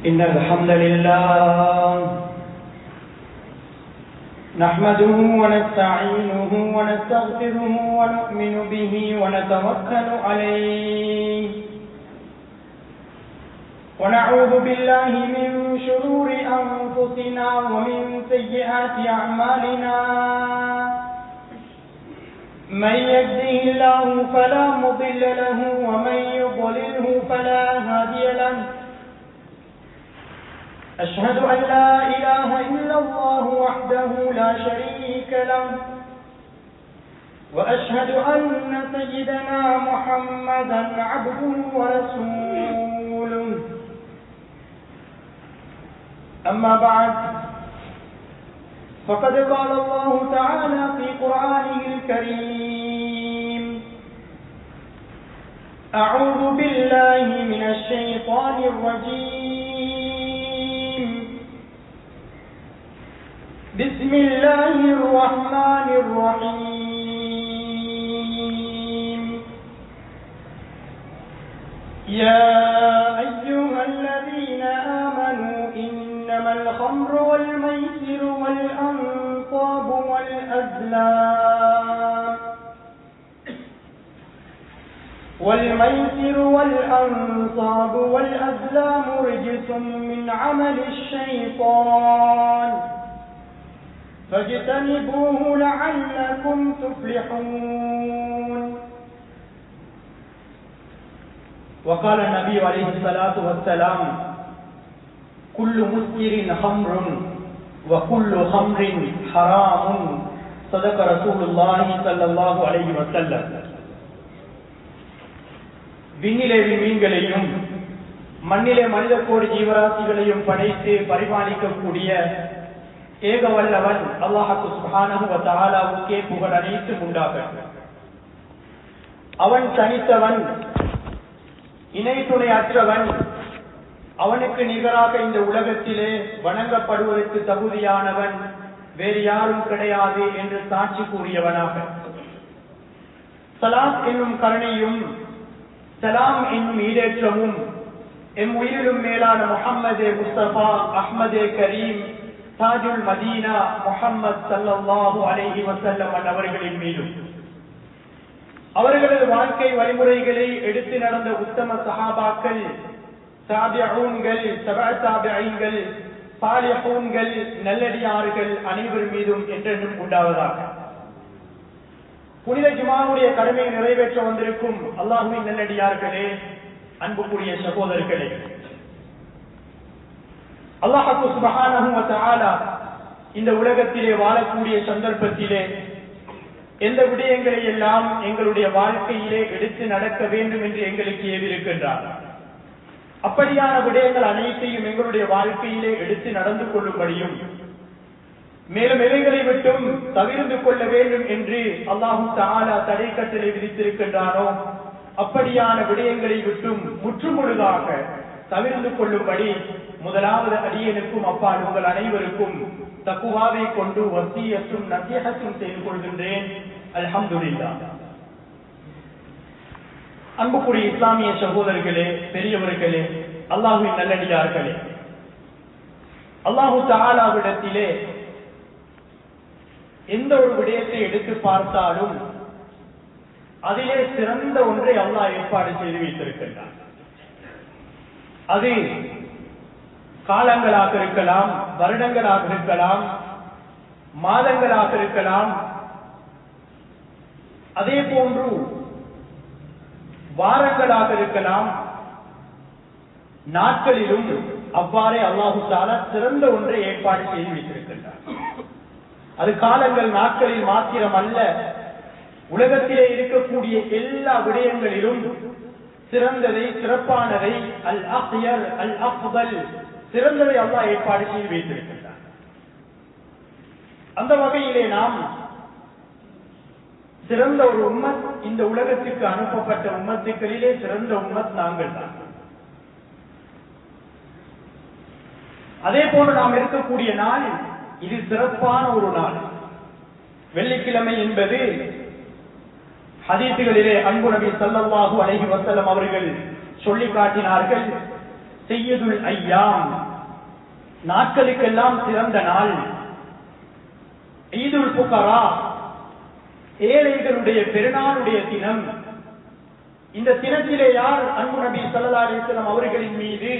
إن الحمد لله نحمده ونستعينه ونستغفره ونؤمن به ونتوكل عليه ونعوذ بالله من شرور أنفسنا ومن سيئات أعمالنا من يهده الله فلا مضل له ومن يضلله فلا هادي له أشهد أن لا إله إلا الله وحده لا شريك له وأشهد أن سيدنا محمدا عبده ورسوله أما بعد فقد قال الله تعالى في قرآنه الكريم أعوذ بالله من الشيطان الرجيم بسم الله الرحمن الرحيم يا أيها الذين آمنوا إنما الخمر والميسر والأنصاب والأزلام رجس من عمل الشيطان فاجتنبوه لعلكم تفلحون. وقال النبي عليه الصلاة والسلام كل مسكر خمر وكل خمر حرام صدق رسول الله صلى الله عليه وسلم. விண்ணிலே மீன்களையும் மண்ணிலே மனித கோடி ஜீவராசிகளையும் படைத்து பரிபாலிக்கக்கூடிய ஏக வல்லவன் அல்லாஹ் சுப்ஹானஹு வ தஆலாவுக்கே புகழ் அனைத்தும் உண்டாகட்டும். அவன் தனித்தவன், இணை துணை அற்றவன், அவனுக்கு நிகராக இந்த உலகத்திலே வணங்கப்படுவதற்கு தகுதியானவன் வேறு யாரும் கிடையாது என்று சாட்சி கூறியவனாக சலாத் என்னும் கருணையும் சலாம் என்னும் ஈடேற்றமும் எம் உயிரிலும் மேலான முஹம்மதே முஸ்தபா அஹ்மதே கரீம் தாஜுல் மதீனா முஹம்மது ஸல்லல்லாஹு அலைஹி வஸல்லம் அவர்களின் மீதும் அவர்களது வாழ்க்கை வழிமுறைகளை எடுத்து நடந்த உத்தம சஹாபாக்கள், தாபிஊன்கள், தபஅ தாபிஈன்கள், சாலிஹூன்கள், நல்லடியார்கள் அனைவர் மீதும் என்றென்றும் உண்டாவதாக. புனித ஜுமாவுடைய கடமையை நிறைவேற்ற வந்திருக்கும் அல்லாஹ்வின் நல்லடியார்களே, அன்புக்குரிய சகோதரர்களே, அல்லாஹ் சுப்ஹானஹு வ தஆலா இந்த உலகத்திலே வாழக்கூடிய சந்தர்ப்பத்திலே எந்த விடயங்களை எல்லாம் எங்களுடைய வாழ்க்கையிலே எடுத்து நடக்க வேண்டும் என்று எங்களுக்கு ஏவிருக்கின்றார். அப்படியான விடயங்கள் அனைத்தையும் எங்களுடைய வாழ்க்கையிலே எடுத்து நடந்து கொள்ளும்படியும் மேலும் எவைகளை விட்டும் தவிர்த்து கொள்ள வேண்டும் என்று அல்லாஹு தஆலா தடை கட்டளை விதித்திருக்கின்றானோ அப்படியான விடயங்களை விட்டும் முற்றுமுழுதாக தவிர்த்து கொள்ளும்படி முதலாவது அடியனுக்கும் அப்பால் உங்கள் அனைவருக்கும் தக்வாவை கொண்டு வசியத்தும் நஸீஹத்தும் செய்து கொள்கின்றேன். அல்ஹம்துலில்லாஹ். அன்புக்குரிய இஸ்லாமிய சகோதரர்களே, பெரியவர்களே, அல்லாஹ்வின் நல்லடியார்களே, அல்லாஹு தஆலாவிடத்திலே எந்த ஒரு விடயத்தை எடுத்து பார்த்தாலும் அதிலே சிறந்த ஒன்றை அல்லாஹ் ஏற்பாடு செய்து வைத்திருக்கின்றார். அது காலங்களாக இருக்கலாம், வருடங்களாக இருக்கலாம், மாதங்களாக இருக்கலாம், அதே போன்று வாரங்களாக இருக்கலாம், நாட்களிலும் அவ்வாறே அல்லாஹு தஆலா சிறந்த ஒன்றை ஏற்பாடு செய்து வைத்திருக்கின்றார். அது காலங்கள் நாட்களில் மாத்திரம் அல்ல, உலகத்திலே இருக்கக்கூடிய எல்லா விடயங்களிலும் சிறந்ததை, சிறப்பானதை, அல் அக்யர் அல் அஃதல், சிறந்ததை அல்லாஹ் ஏற்பாடு செய்து வைத்திருக்கின்றார். அந்த வகையிலே நாம் சிறந்த ஒரு உம்மத், இந்த உலகத்திற்கு அனுப்பப்பட்ட உம்மத்துக்களிலே சிறந்த உம்மத் நாங்கள் தான். அதே போன்று நாம் இருக்கக்கூடிய நாள் இது சிறப்பான ஒரு நாள். வெள்ளிக்கிழமை என்பது ஹதீசுகளிலே அன்பு நபி ஸல்லல்லாஹு அலைஹி வஸல்லம் அவர்கள் சொல்லி காட்டினார்கள். சையதுல் ஐயாம், நாட்களுக்கெல்லாம் சிறந்த நாள். ஈதுல் புகரா, ஏழைகளுடைய பெருநாளுடைய தினம். இந்த தினத்திலே யார் அன்பு நபி ஸல்லல்லாஹு அலைஹி வஸல்லம் அவர்களின் மீது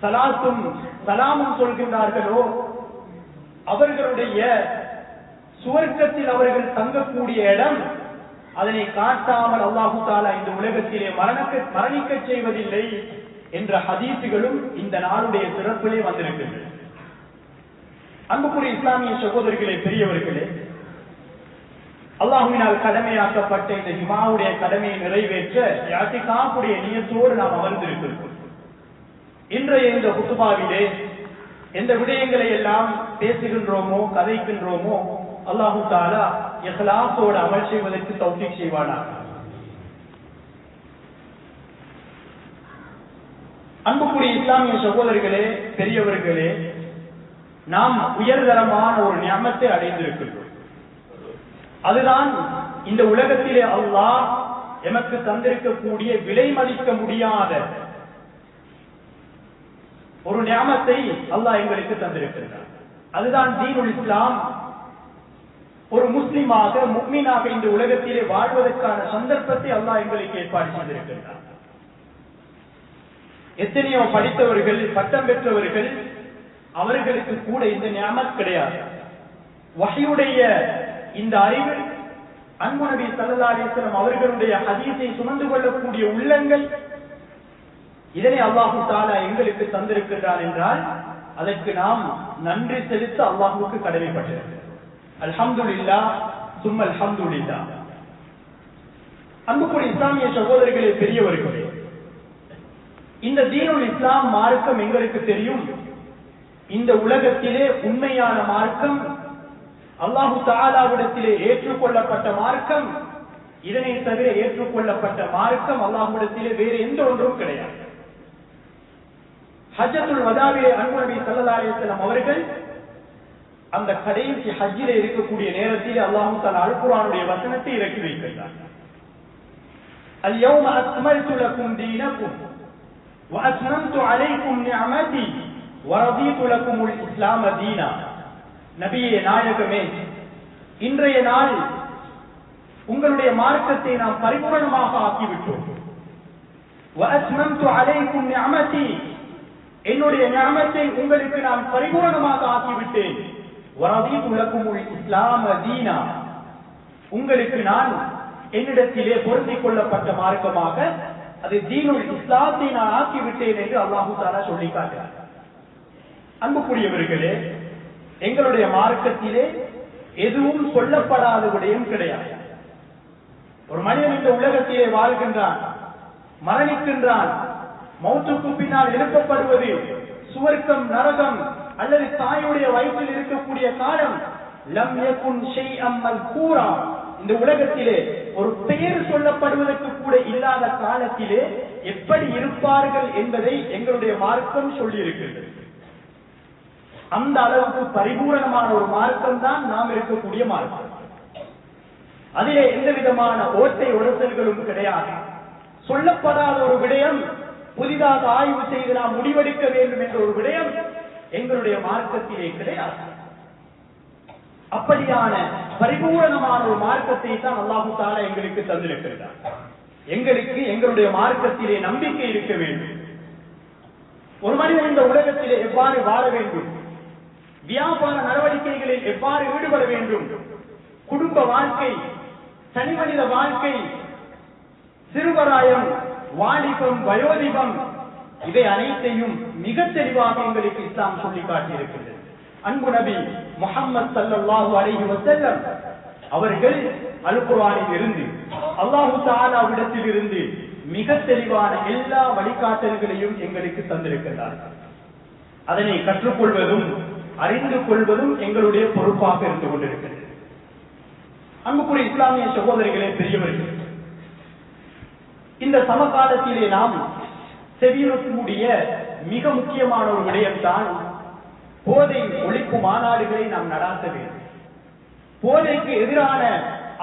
ஸலாத்தும் சலாமும் சொல்கின்றார்களோ அவர்களுடைய சுவர்க்கத்தில் அவர்கள் தங்கக்கூடிய இடம், அதனை காட்டாமல் அல்லாஹு தஆலா இந்த உலகத்திலே மரணிக்க செய்வதில்லை என்ற ஹதீஸுகளும் இந்த நாளுடைய சிறப்பிலே வந்திருக்கின்றன. அன்புக்குரிய இஸ்லாமிய சகோதரர்களே, பெரியவர்களே, அல்லாஹ்வினால் கடமையாக்கப்பட்ட இந்த ஜுமாவுடைய கடமையை நிறைவேற்ற இஅ்திகாஃபுடைய நியத்தோடு நாம் அமர்ந்திருக்கிறோம். இன்றைய இந்த குத்துபாவிலே எந்த விடயங்களை எல்லாம் பேசுகின்றோமோ கதைக்கின்றோமோ அல்லாஹு தஆலா இஹ்லாஸோடு அமல் செய்வதற்கு தௌஃபீக் செய்வானாக. அன்புக்குரிய இஸ்லாமிய சகோதரர்களே, பெரியவர்களே, நாம் உயர்தரமான ஒரு நியமத்தை அடைந்திருக்கின்றோம். அதுதான் இந்த உலகத்திலே அல்லாஹ் எமக்கு தந்திருக்கக்கூடிய விலை மதிக்க முடியாத ஒரு நியமத்தை அல்லாஹ் எங்களுக்கு தந்திருக்கிறார். அதுதான் தீனுல் இஸ்லாம். ஒரு முஸ்லிமாக முஃமினாக இந்த உலகத்திலே வாழ்வதற்கான சந்தர்ப்பத்தை அல்லாஹ் எங்களுக்கு ஏற்பாடு செய்திருக்கிறார். எத்தனையோ படித்தவர்கள், பட்டம் பெற்றவர்கள், அவர்களுக்கு கூட இந்த நியமத் கிடையாது. வஹீயுடைய இந்த அறிவு, அன்பு நபி ஸல்லல்லாஹு அலைஹி வஸல்லம் அவர்களுடைய ஹதீஸை சுமந்து கொள்ளக்கூடிய உள்ளங்கள், இதனை அல்லாஹு தஆலா எங்களுக்கு தந்திருக்கிறார் என்றால் அதற்கு நாம் நன்றி செலுத்த அல்லாஹ்வுக்கு கடமைப்பட்டிருக்கிறோம். அல்ஹம்துலில்லாஹ் சும்ம அல்ஹம்துலில்லாஹ். அன்புக்குரிய இஸ்லாமிய சகோதரர்களே, பெரியவர்களே, இந்த தீனுல் இஸ்லாம் மார்க்கம் எங்களுக்கு தெரியும். இந்த உலகத்திலே உண்மையான மார்க்கம், அல்லாஹு தஆலாவிடத்திலே ஏற்றுக்கொள்ளப்பட்ட மார்க்கம், இதனை தவிர ஏற்றுக்கொள்ளப்பட்ட மார்க்கம் அல்லாஹ்விடத்திலே வேறு எந்த ஒன்றும் கிடையாது. ஹஜ்ஜத்துல் வதாவிலே அன்பு நபி ஸல்லல்லாஹு அலைஹி வஸல்லம் அவர்கள் அந்த கடைசி ஹஜ்ஜிலே இருக்கக்கூடிய நேரத்தில் அல்லாஹ் தஆலா அல் குர்ஆனுடைய வசனத்தை இறக்கி வைக்கிறார். அல்-யௌம அக்மல்து லக்கும் தீனக்கும் வ அத்மம்து அலைக்கும் நிஅமதி வ ரதீது லக்குமுல் இஸ்லாம தீனா. நபியே நாயகமே, இன்றைய நாள் உங்களுடைய மார்க்கத்தை நாம் பரிபூரணமாக ஆக்கிவிட்டோம். வ அத்மம்து அலைக்கும் நிஅமதி, என்னுடைய நிஅமத்தை உங்களுக்கு நான் பரிபூரணமாக ஆக்கிவிட்டேன். வரதீது லக்குமுல் இஸ்லாம தீனா, உங்களுக்கு நான் என்னிடத்திலே பொருந்திக் கொள்ளப்பட்ட மார்க்கமாக அது தீனுல் இஸ்லாத்தை நான் ஆக்கிவிட்டேன் என்று அல்லாஹு தஆலா சொல்லி காட்டுகிறார். அன்புக்குரியவர்களே, எங்களுடைய மார்க்கத்திலே எதுவும் சொல்லப்படாத விடயம் கிடையாது. ஒரு மனிதன் இந்த உலகத்திலே வாழ்கின்றான், மரணிக்கின்றான், மௌத்துக்கு பின்னால் எழுப்பப்படுவது, சுவர்க்கம் நரகம் அல்லது தாயுடைய வயிற்றில் இருக்கக்கூடிய காலம், லம் யகுன் ஷைஅம் மல்கூரா, இந்த உலகத்திலே ஒரு பெயர் சொல்லப்படுவதற்கு கூட இல்லாத காலத்திலே எப்படி இருப்பார்கள் என்பதை எங்களுடைய மார்க்கம் சொல்லி இருக்கிறது. அந்த அளவுக்கு பரிபூரணமான ஒரு மார்க்கம் தான் நாம் இருக்கக்கூடிய மார்க்கம். அதிலே எந்த விதமான ஓட்டை உரசல்களும் கிடையாது. சொல்லப்படாத ஒரு விடயம், புதிதாக ஆய்வு செய்து நாம் முடிவெடுக்க வேண்டும் என்ற ஒரு விடயம் எங்களுடைய மார்க்கத்திலே கிடையாது. அப்படியான பரிபூரணமான ஒரு மார்க்கத்தை தான் அல்லாஹு தஆலா எங்களுக்கு தந்திருக்கிறார். எங்களுக்கு எங்களுடைய மார்க்கத்திலே நம்பிக்கை இருக்க வேண்டும். ஒரு மனிதன் இந்த உலகத்திலே எவ்வாறு வாழ வேண்டும், வியாபார நடவடிக்கைகளில் எவ்வாறு ஈடுபட வேண்டும், குடும்ப வாழ்க்கை, தனி மனித வாழ்க்கை, சிறுவராயம், வாலிபம், வயோதிபம், இவை அனைத்தையும் மிக தெளிவாக எங்களுக்கு இஸ்லாம் சொல்லி காட்டியிருக்கிறது. அன்பு நபி முஹம்மது ஸல்லல்லாஹு அலைஹி வஸல்லம் அவர்கள் அல் குர்ஆனில் இருந்து, அல்லாஹு தஆலாவிடத்தில் இருந்து மிக தெளிவான எல்லா வழிகாட்டல்களையும் எங்களுக்கு தந்திருக்கிறார்கள். அதனை கற்றுக்கொள்வதும் அறிந்து கொள்வதும் எங்களுடைய பொறுப்பாக இருந்து கொண்டிருக்கிறது. அன்புக்குரிய இஸ்லாமிய சகோதரிகளே, பெரியவர்கள், இந்த சமகாலத்திலே நாம் செவியுறக்கூடிய மிக முக்கியமான ஒரு விடயம்தான் போதை ஒழிப்பு மாநாடுகளை நாம் நடாத்த வேண்டும். போதைக்கு எதிரான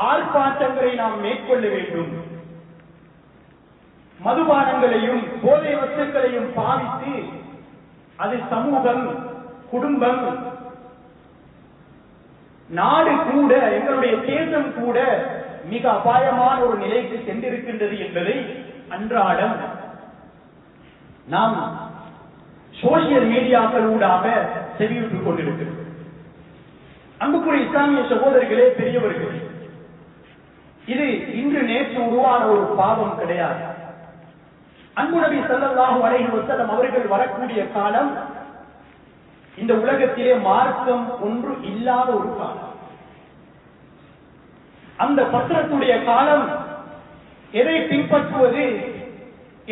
ஆர்ப்பாட்டங்களை நாம் மேற்கொள்ள வேண்டும். மதுபானங்களையும் போதை வஸ்துக்களையும் பாவித்து அது சமூகம், குடும்பம், நாடு கூட, எங்களுடைய தேசம் கூட மிக அபாயமான ஒரு நிலைக்கு சென்றிருக்கின்றது என்பதை அன்றாடம் நாம் சோசியல் மீடியாக்களூடாக செவியுற்றுக் கொண்டிருக்கிறோம். அன்புக்குரிய இஸ்லாமிய சகோதரர்களே, பெரியவர்களே, இது இன்று நேற்று உருவான ஒரு பாவம் கிடையாது. அன்பு நபி ஸல்லல்லாஹு அலைஹி வஸல்லம் அவர்கள் வரக்கூடிய காலம் இந்த உலகத்திலே மார்க்கம் ஒன்று இல்லாத ஒரு காலம். அந்த பத்திரத்துடைய காலம், எதை பின்பற்றுவது,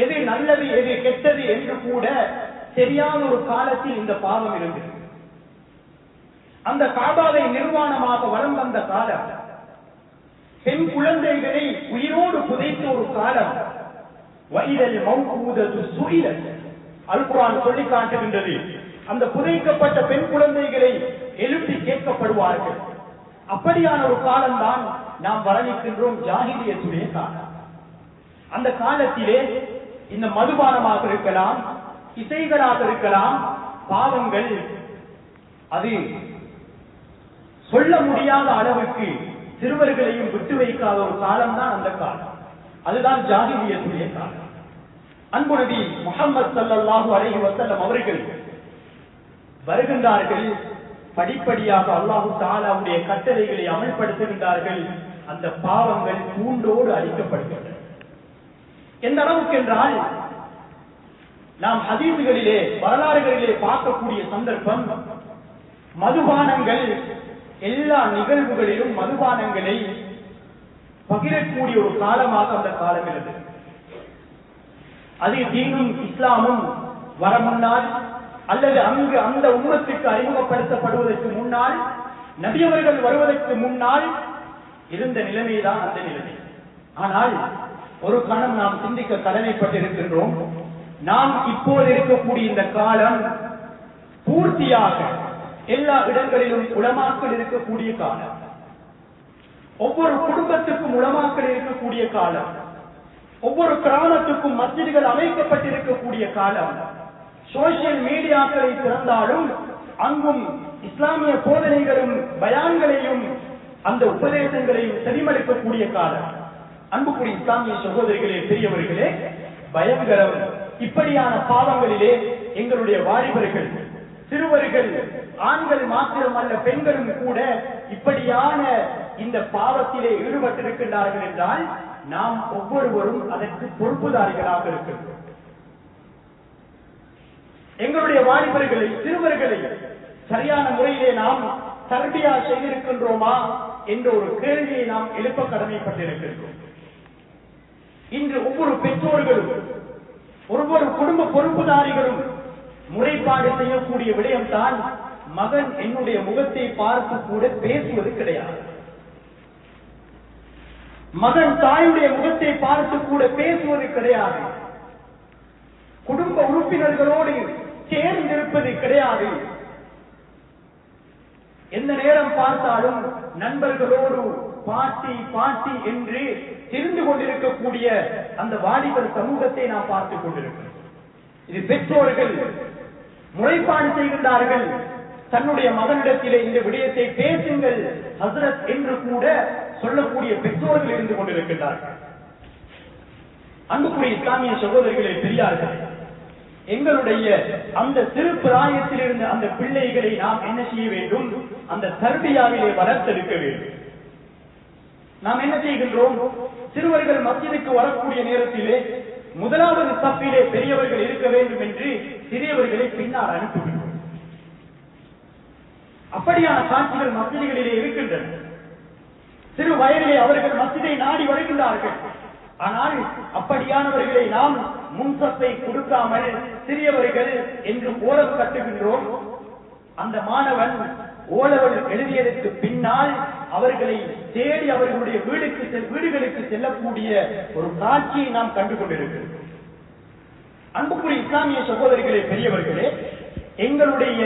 எது நல்லது, எது கெட்டது என்று கூட தெரியாத ஒரு காலத்தில் இந்த பாவம் இருந்தது. அந்த காபாவை நிர்வாணமாக வலம் வந்த காலம், பெண் குழந்தைகளை உயிரோடு புதைத்த ஒரு காலம். வைதல் மௌஊதத்து சுஇலத், அல் குர்ஆன் சொல்லி காட்டுகின்றது. அந்த புதைக்கப்பட்ட பெண் குழந்தைகளை எழுப்பி கேட்கப்படுவார்கள். அப்படியான ஒரு காலம்தான் நாம் வர்ணிக்கின்றோம் ஜாஹிலியத்துடைய காலம். அந்த காலத்திலே இந்த மதுபானமாக இருக்கலாம், இசைகளாக இருக்கலாம், பாவங்கள் அது சொல்ல முடியாத அளவுக்கு சிறுவர்களையும் விட்டு வைக்காத ஒரு காலம் தான் அந்த காலம். அதுதான் ஜாஹிலியத்துடைய காலம். அன்பு நபி முஹம்மது ஸல்லல்லாஹு அலைஹி வஸல்லம் அவர்கள் வருகின்றார்கள். படிப்படியாக அல்லாஹு தஆலாவுடைய கட்டளைகளை அமல்படுத்துகின்றார்கள். அந்த பாவங்கள் பூண்டோடு அழிக்கப்படுகின்றன. எந்த அளவுக்கு என்றால், நாம் ஹதீஸ்களிலே, வரலாறுகளிலே பார்க்கக்கூடிய சந்தர்ப்பம், மதுபானங்கள் எல்லா நிகழ்வுகளிலும் மதுபானங்களை பகிரக்கூடிய ஒரு காலமாக அந்த காலம் இருந்தது. அது தீனும் இஸ்லாமும் வர முன்னால், அல்லது அங்கு அந்த உம்மத்துக்கு அறிமுகப்படுத்தப்படுவதற்கு முன்னால், நபியவர்கள் வருவதற்கு முன்னால் இருந்த நிலைமைதான் அந்த நிலைமை. ஆனால் ஒரு கணம் நாம் சிந்திக்க கடமைப்பட்டிருக்கின்றோம். நாம் இப்போது இருக்கக்கூடிய இந்த காலம் பூர்த்தியாக எல்லா இடங்களிலும் உலமாக்கள் இருக்கக்கூடிய காலம். ஒவ்வொரு குடும்பத்துக்கும் உலமாக்கள் இருக்கக்கூடிய காலம். ஒவ்வொரு கிராமத்துக்கும் மஸ்ஜிதுகள் அமைக்கப்பட்டிருக்கக்கூடிய காலம். சோசியல் மீடியாக்களை திறந்தாலும் அங்கும் இஸ்லாமிய போதனைகளும் பயான்களையும் அந்த உபதேசங்களையும் செவிமடுக்கக்கூடிய காலம். அன்புக்குரிய இஸ்லாமிய சகோதரிகளே, பெரியவர்களே, பயங்கரம். இப்படியான பாவங்களிலே எங்களுடைய வாலிபர்கள், சிறுவர்கள், ஆண்கள் மாத்திரமல்ல பெண்களும் கூட இப்படியான இந்த பாவத்திலே ஈடுபட்டிருக்கின்றார்கள் என்றால் நாம் ஒவ்வொருவரும் அதற்கு பொறுப்புதாரிகளாக இருக்கின்றோம். எங்களுடைய வாலிபர்களை, சிறுவர்களை சரியான முறையிலே நாம் தர்பியா செய்திருக்கின்றோமா என்ற ஒரு கேள்வியை நாம் எழுப்ப கடமைப்பட்டிருக்கின்றோம். இன்று ஒவ்வொரு பெற்றோர்களும், ஒவ்வொரு குடும்ப பொறுப்புதாரிகளும் முறைப்பாடு செய்யக்கூடிய விடயம்தான், மகன் என்னுடைய முகத்தை பார்த்து கூட பேசுவது கிடையாது. மகன் தாயுடைய முகத்தை பார்த்து கூட பேசுவது கிடையாது. குடும்ப உறுப்பினர்களோடு சேர்ந்திருப்பது கிடையாது. எந்த நேரம் பார்த்தாலும் நண்பர்களோடு பாட்டி பாட்டி என்று தெரிந்து கொண்டிருக்கக்கூடிய அந்த வாலிபர் சமூகத்தை நாம் பார்த்துக் கொண்டிருக்கிறோம். இது பெற்றோர்கள் முறைப்பாடு செய்கின்றார்கள். தன்னுடைய மகனிடத்திலே இந்த விடயத்தை பேசுங்கள் ஹஸ்ரத் என்று கூட சொல்லக்கூடிய பெற்றோர்கள் இருந்து கொண்டிருக்கின்றார்கள். அன்புக்குரிய இஸ்லாமிய சகோதரிகளே, பெரியார்களே, எங்களுடைய அந்த சிறு பிராயத்தில் இருந்த அந்த பிள்ளைகளை நாம் என்ன செய்ய வேண்டும்? அந்த தர்பியாவிலே வளர்த்தெடுக்க வேண்டும். நாம் என்ன செய்கின்றோம்? சிறுவர்கள் மஸ்ஜிதுக்கு வரக்கூடிய நேரத்திலே முதலாவது சஃபிலே பெரியவர்கள் இருக்க வேண்டும் என்று சிறியவர்களை பின்னால் அனுப்புகின்றோம். அப்படியான காட்சிகள் மஸ்ஜிதுகளிலே இருக்கின்றன. சிறு வயதிலே அவர்கள் மஸ்ஜிதை நாடி வருகின்றார்கள். ஆனால் அப்படியானவர்களை நாம் முன்சப்பை கொடுக்காமல் சிறியவர்கள் என்று ஓலம் கட்டுகின்றோம். அந்த மாணவன் ஓலவல் எழுதியதற்கு பின்னால் அவர்களை தேடி அவர்களுடைய வீடுகளுக்கு செல்லக்கூடிய ஒரு காட்சியை நாம் கண்டுகொண்டிருக்கிறோம். அன்புக்குரிய இஸ்லாமிய சகோதரிகளே, பெரியவர்களே, எங்களுடைய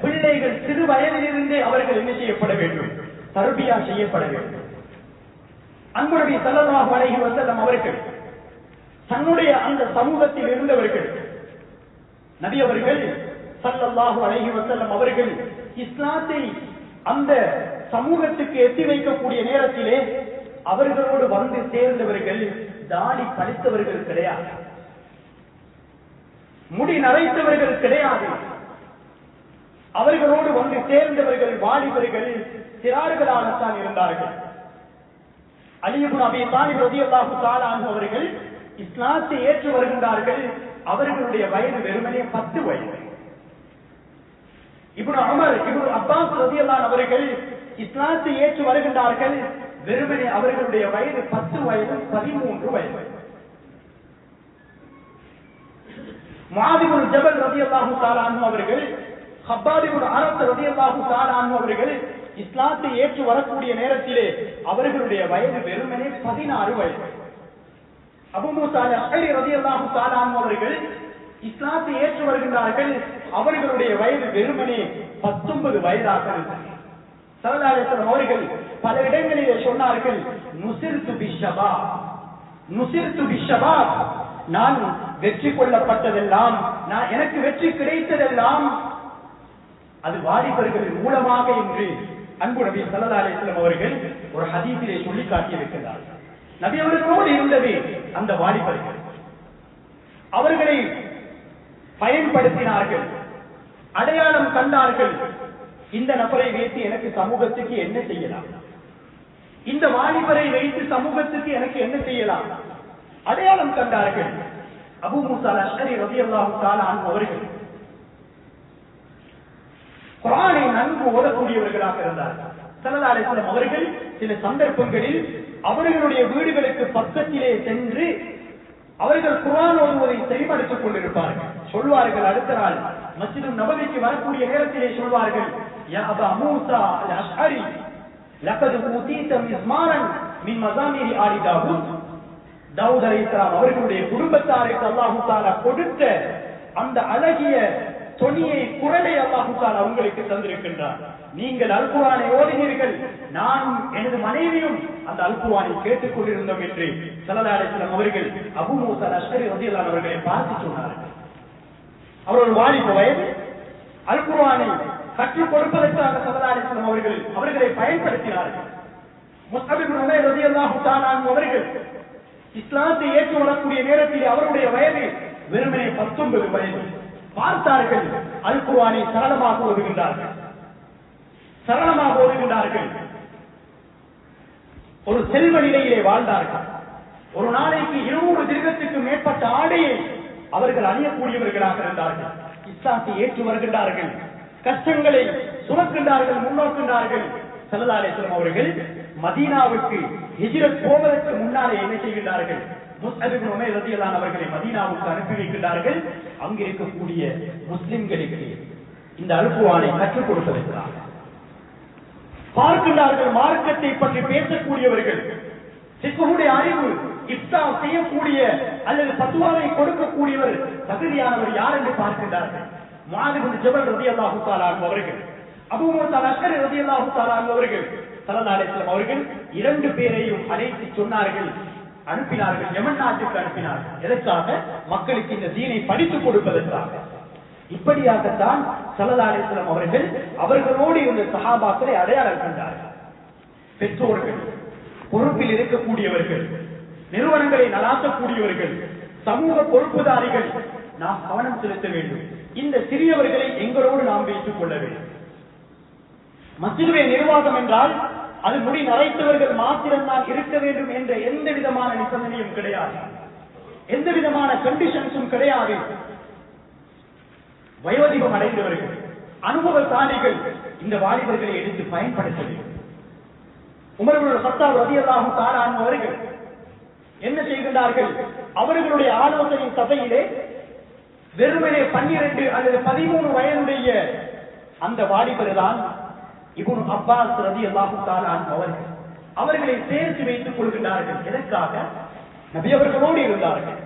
பிள்ளைகள் சிறு வயதிலிருந்தே அவர்கள் என்ன செய்யப்பட வேண்டும்? தர்பியா செய்யப்பட வேண்டும். அன்பு நபி ஸல்லல்லாஹு அலைஹி வஸல்லம் அவர்கள் தன்னுடைய அந்த சமூகத்தில் இருந்தவர்கள் நபி அவர்கள் ஸல்லல்லாஹு அலைஹி வஸல்லம் அவர்கள் இஸ்லாத்தை அந்த சமூகத்துக்கு எத்தி வைக்கக்கூடிய நேரத்திலே அவர்களோடு வந்து சேர்ந்தவர்கள் தாடி படித்தவர்கள் கிடையாது, முடி நரைத்தவர்கள் கிடையாது. அவர்களோடு வந்து சேர்ந்தவர்கள் வாலிபர்கள் சிறார்களாகத்தான் இருந்தார்கள். அலி இப்னு அபீ தாலிப் ரலியல்லாஹு தஆலா அன்ஹு அவர்கள் இஸ்லாத்தை ஏற்று வருகின்றார்கள். அவர்களுடைய வயது வெறுமனே 10 வயது. இப்னு உமர் இப்னு அப்பாஸ் ரலியல்லாஹு அவர்கள் இஸ்லாத்தை ஏற்று வருகின்றார்கள். வெறுமனே அவர்களுடைய வயது 10 வயது 13 வயது. முஆத் இப்னு ஜபல் ரலியல்லாஹு தஆலா அன்ஹு அவர்கள், ஹப்பாப் இப்னு அரத் ரலியல்லாஹு தஆலா அன்ஹு அவர்கள் இஸ்லாத்தை ஏற்று வரக்கூடிய நேரத்திலே அவர்களுடைய வயது வெறுமனே 16 வயது. அபூ மூஸா அல்-அஷ்அரி ரலியல்லாஹு தஆலா அன்ஹு அவர்கள் இஸ்லாத்தை ஏற்று வருகின்றார்கள். அவர்களுடைய வயது வெறுமனே 19 வயதாக இருந்தது. ஸல்லல்லாஹு அலைஹி வஸல்லம் அவர்கள் பல இடங்களிலே சொன்னார்கள், நுஸிர்து பிஷ்ஷபாப், நுஸிர்து பிஷ்ஷபாப், நான் வெற்றி கொள்ளப்பட்டதெல்லாம், நான் எனக்கு வெற்றி கிடைத்ததெல்லாம் அது வாலிபர்களின் மூலமாக என்று அன்பு நபி ஸல்லல்லாஹு அலைஹி வஸல்லம் அவர்கள் ஒரு ஹதீஸிலே சொல்லி காட்டியிருக்கிறார்கள். நபி அவர்களோடு இருந்தது அந்த வாலிபர்கள். அவர்களை பயன்படுத்தினார்கள், அடையாளம் கண்டார்கள். இந்த நபரை வைத்து எனக்கு சமூகத்துக்கு என்ன செய்யலாம், இந்த வாலிபரை வைத்து சமூகத்துக்கு எனக்கு என்ன செய்யலாம், அடையாளம் கண்டார்கள். அபூ மூஸா அல்-அஷ்அரி ரலியல்லாஹு தஆலா அன்ஹு அவர்கள் குர்ஆனை நன்கு ஓதக்கூடியவர்களாக இருந்தார்கள். ஸல்லல்லாஹு அலைஹி வஸல்லம் அவர்கள் சில சந்தர்ப்பங்களில் அவர்களுடைய வீடுகளுக்கு பக்கத்திலே சென்று அவர்கள் குர்ஆன் ஓதுவதை செவிமடுத்துக் கொண்டிருப்பார்கள். சொல்வார்கள், அடுத்த நாள் மஸ்ஜிது நபவிக்கு வரக்கூடிய நேரத்திலே சொல்வார்கள், யா அபா மூஸா அல்-அஷ்அரி லகத் ஊதீத மிஸ்மாரன் மின் மஸாமிரி ஆலி தாவூத். தாவூத் அலைஹிஸ்ஸலாம் அவர்களுடைய குடும்பத்தாருக்கு அல்லாஹ் தஆலா கொடுத்த அந்த அழகிய தொனியை, குரலை அல்லாஹ் தஆலா உங்களுக்கு தந்திருக்கின்றார். நீங்கள் அல் குர்ஆனை ஓதினீர்கள், நான் எனது மனைவியும் அந்த அல் குர்ஆனை கேட்டுக் கொண்டிருந்தோம் என்று ஸல்லல்லாஹு அலைஹி வஸல்லம் அவர்கள் அபூ மூஸா அல்-அஷ்அரி ரலியல்லாஹு அன்ஹு அவர்களை பார்த்து சொன்னார்கள். அவர்கள் வாலிப வயது, அல் குர்ஆனை கற்றுக் கொடுப்பதற்காக ஸல்லல்லாஹு அலைஹி வஸல்லம் அவர்கள் அவர்களை பயன்படுத்தினார்கள். முஸ்அப் இப்னு உமைர் ரலியல்லாஹு தஆலா அன்ஹு அவர்கள் இஸ்லாத்தை ஏற்று வரக்கூடிய நேரத்தில் அவருடைய வயது வெறுமனே 19 வயது. பார்த்தார்கள், அல் குர்ஆனை சரளமாக ஓதுகின்றார்கள், சரளமாக ஓதுகின்றார்கள். ஒரு செல்வ நிலையிலே வாழ்ந்தார்கள். ஒரு நாளைக்கு 200 திர்ஹத்துக்கு மேற்பட்ட ஆடையை அவர்கள் அணியக்கூடியவர்களாக இருந்தார்கள். இஸ்லாத்தை ஏற்று வருகின்றார்கள், கஷ்டங்களை சுமக்கின்றார்கள், முன்னோக்கின்றார்கள். ஸல்லல்லாஹு அலைஹி வஸல்லம் அவர்கள் மதீனாவுக்கு ஹிஜ்ரத் போவதற்கு முன்னாலே என்ன செய்கின்றார்கள், முஸ்அப் இப்னு உமைர் ரலியல்லாஹு அன்ஹு அவர்களை மதீனாவுக்கு அனுப்பி வைக்கின்றார்கள். அங்கு இருக்கக்கூடிய முஸ்லிம்களுக்கு இந்த அல் குர்ஆனை கற்றுக் கொடுப்பதற்காக. பார்க்கின்றார்கள், மார்க்கத்தை பற்றி பேசக்கூடியவர்கள், ஃபிக்ஹுடைய அறிவு, இஃப்தா செய்யக்கூடிய அல்லது ஃபத்வாவை கொடுக்கக்கூடியவர், தகுதியானவர் யார் என்று பார்க்கின்றார்கள். முஆத் இப்னு ஜபல் ரலியல்லாஹு தஆலா அன்ஹு அவர்கள், அபூ மூஸா அல்-அஷ்அரி ரலியல்லாஹு தஆலா அன்ஹு அவர்கள், ஸல்லல்லாஹு அலைஹி வஸல்லம் அவர்கள் 2 பேரையும் அழைத்து சொன்னார்கள், அனுப்பினார்கள், யமன் நாட்டுக்கு அனுப்பினார்கள். எதற்காக? மக்களுக்கு இந்த தீனை படித்துக் கொடுப்பதற்காக. இப்படியாகத்தான் ஸல்லல்லாஹு அலைஹி வஸல்லம் அவர்கள் அவர்களோடு இருந்த சஹாபாக்களை அடையாளம் கண்டார்கள். பெற்றோர்கள், பொறுப்பில் இருக்கக்கூடியவர்கள், நிறுவனங்களை நடாத்தக்கூடியவர்கள், சமூக பொறுப்புதாரிகள், நாம் கவனம் செலுத்த வேண்டும். இந்த சிறியவர்களை எங்களோடு நாம் வைத்துக் கொள்ள வேண்டும். மஸ்ஜிதுடைய நிர்வாகம் என்றால் அது முடி நரைத்தவர்கள் மாத்திரம்தான் இருக்க வேண்டும் என்ற எந்த விதமான நிபந்தனையும் கிடையாது, எந்த விதமான கண்டிஷன்ஸும் கிடையாது. வயோதிகம் அடைந்தவர்கள், அனுபவசாலிகள் இந்த வாலிபர்களை எடுத்து பயன்படுத்த வேண்டும். உமர் இப்னு கத்தாப் ரலியல்லாஹு தஆலா அன்ஹு அவர்கள் என்ன செய்கின்றார்கள், அவர்களுடைய ஆலோசனை சபையிலே வெறுமனே 12 அல்லது 13 வயதுடைய அந்த வாலிபர் தான் இப்னு அப்பாஸ் ரலியல்லாஹு தஆலா அன்ஹு அவர்கள். அவர்களை சேர்த்து வைத்துக் கொள்கின்றார்கள். எதற்காக? நபி அவர்களோடு இருந்தார்கள்,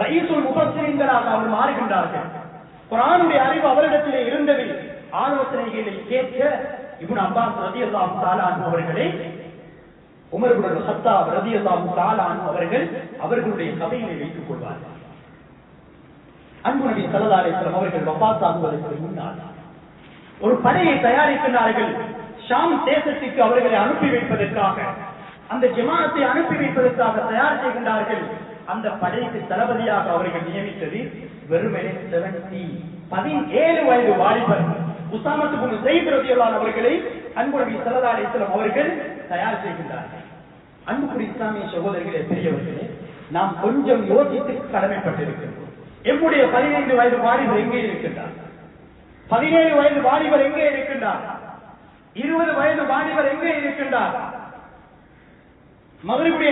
ரயீசுல் முஃபஸ்ஸிரீன்களாக அவர் மாறுகின்றார்கள். குர்ஆனுடைய அறிவு அவரிடத்திலே இருந்தது. ஆலோசனைகளை கேட்க இப்னு அப்பாஸ் ரலியல்லாஹு தஆலா அன்ஹு அவர்களை உமர் இப்னு கத்தாப் ரலியல்லாஹு தஆலா அன்ஹு அவர்கள் அவர்களுடைய சபையிலே வைத்துக் கொள்வார்கள். அன்பு நபி ஸல்லல்லாஹு அலைஹி வஸல்லம் அவர்கள் வஃபாத் ஆகுவதற்கு முன்னால் ஒரு படையை தயாரிக்கிறார்கள். ஷாம் தேசத்துக்கு அவர்களை அனுப்பி வைப்பதற்காக, அந்த ஜமாஅத்தை அனுப்பி வைப்பதற்காக தயார் செய்கின்றார்கள். அந்த படைக்கு தளபதியாக அவர்கள் நியமித்தது வெறுமனே 17 வயது வாலிபர் உஸாமா இப்னு ஸைத் ரலியல்லாஹு அன்ஹு அவர்களை அன்பு நபி ஸல்லல்லாஹு அலைஹி வஸல்லம் அவர்கள் தயார் செய்கின்றார்கள். அன்புக்குரிய இஸ்லாமிய சகோதரர்களே, பெரியவர்களே, நாம் கொஞ்சம் யோசித்து கடமைப்பட்டிருக்கிறோம். எம்முடைய 15 வயது வாலிபர் எங்கே இருக்கின்றார்? 17 வயது வாலிபர் எங்கே இருக்கின்றார்? 20 வயது வாலிபர் எங்கே இருக்கின்றார்? மகரிபுடைய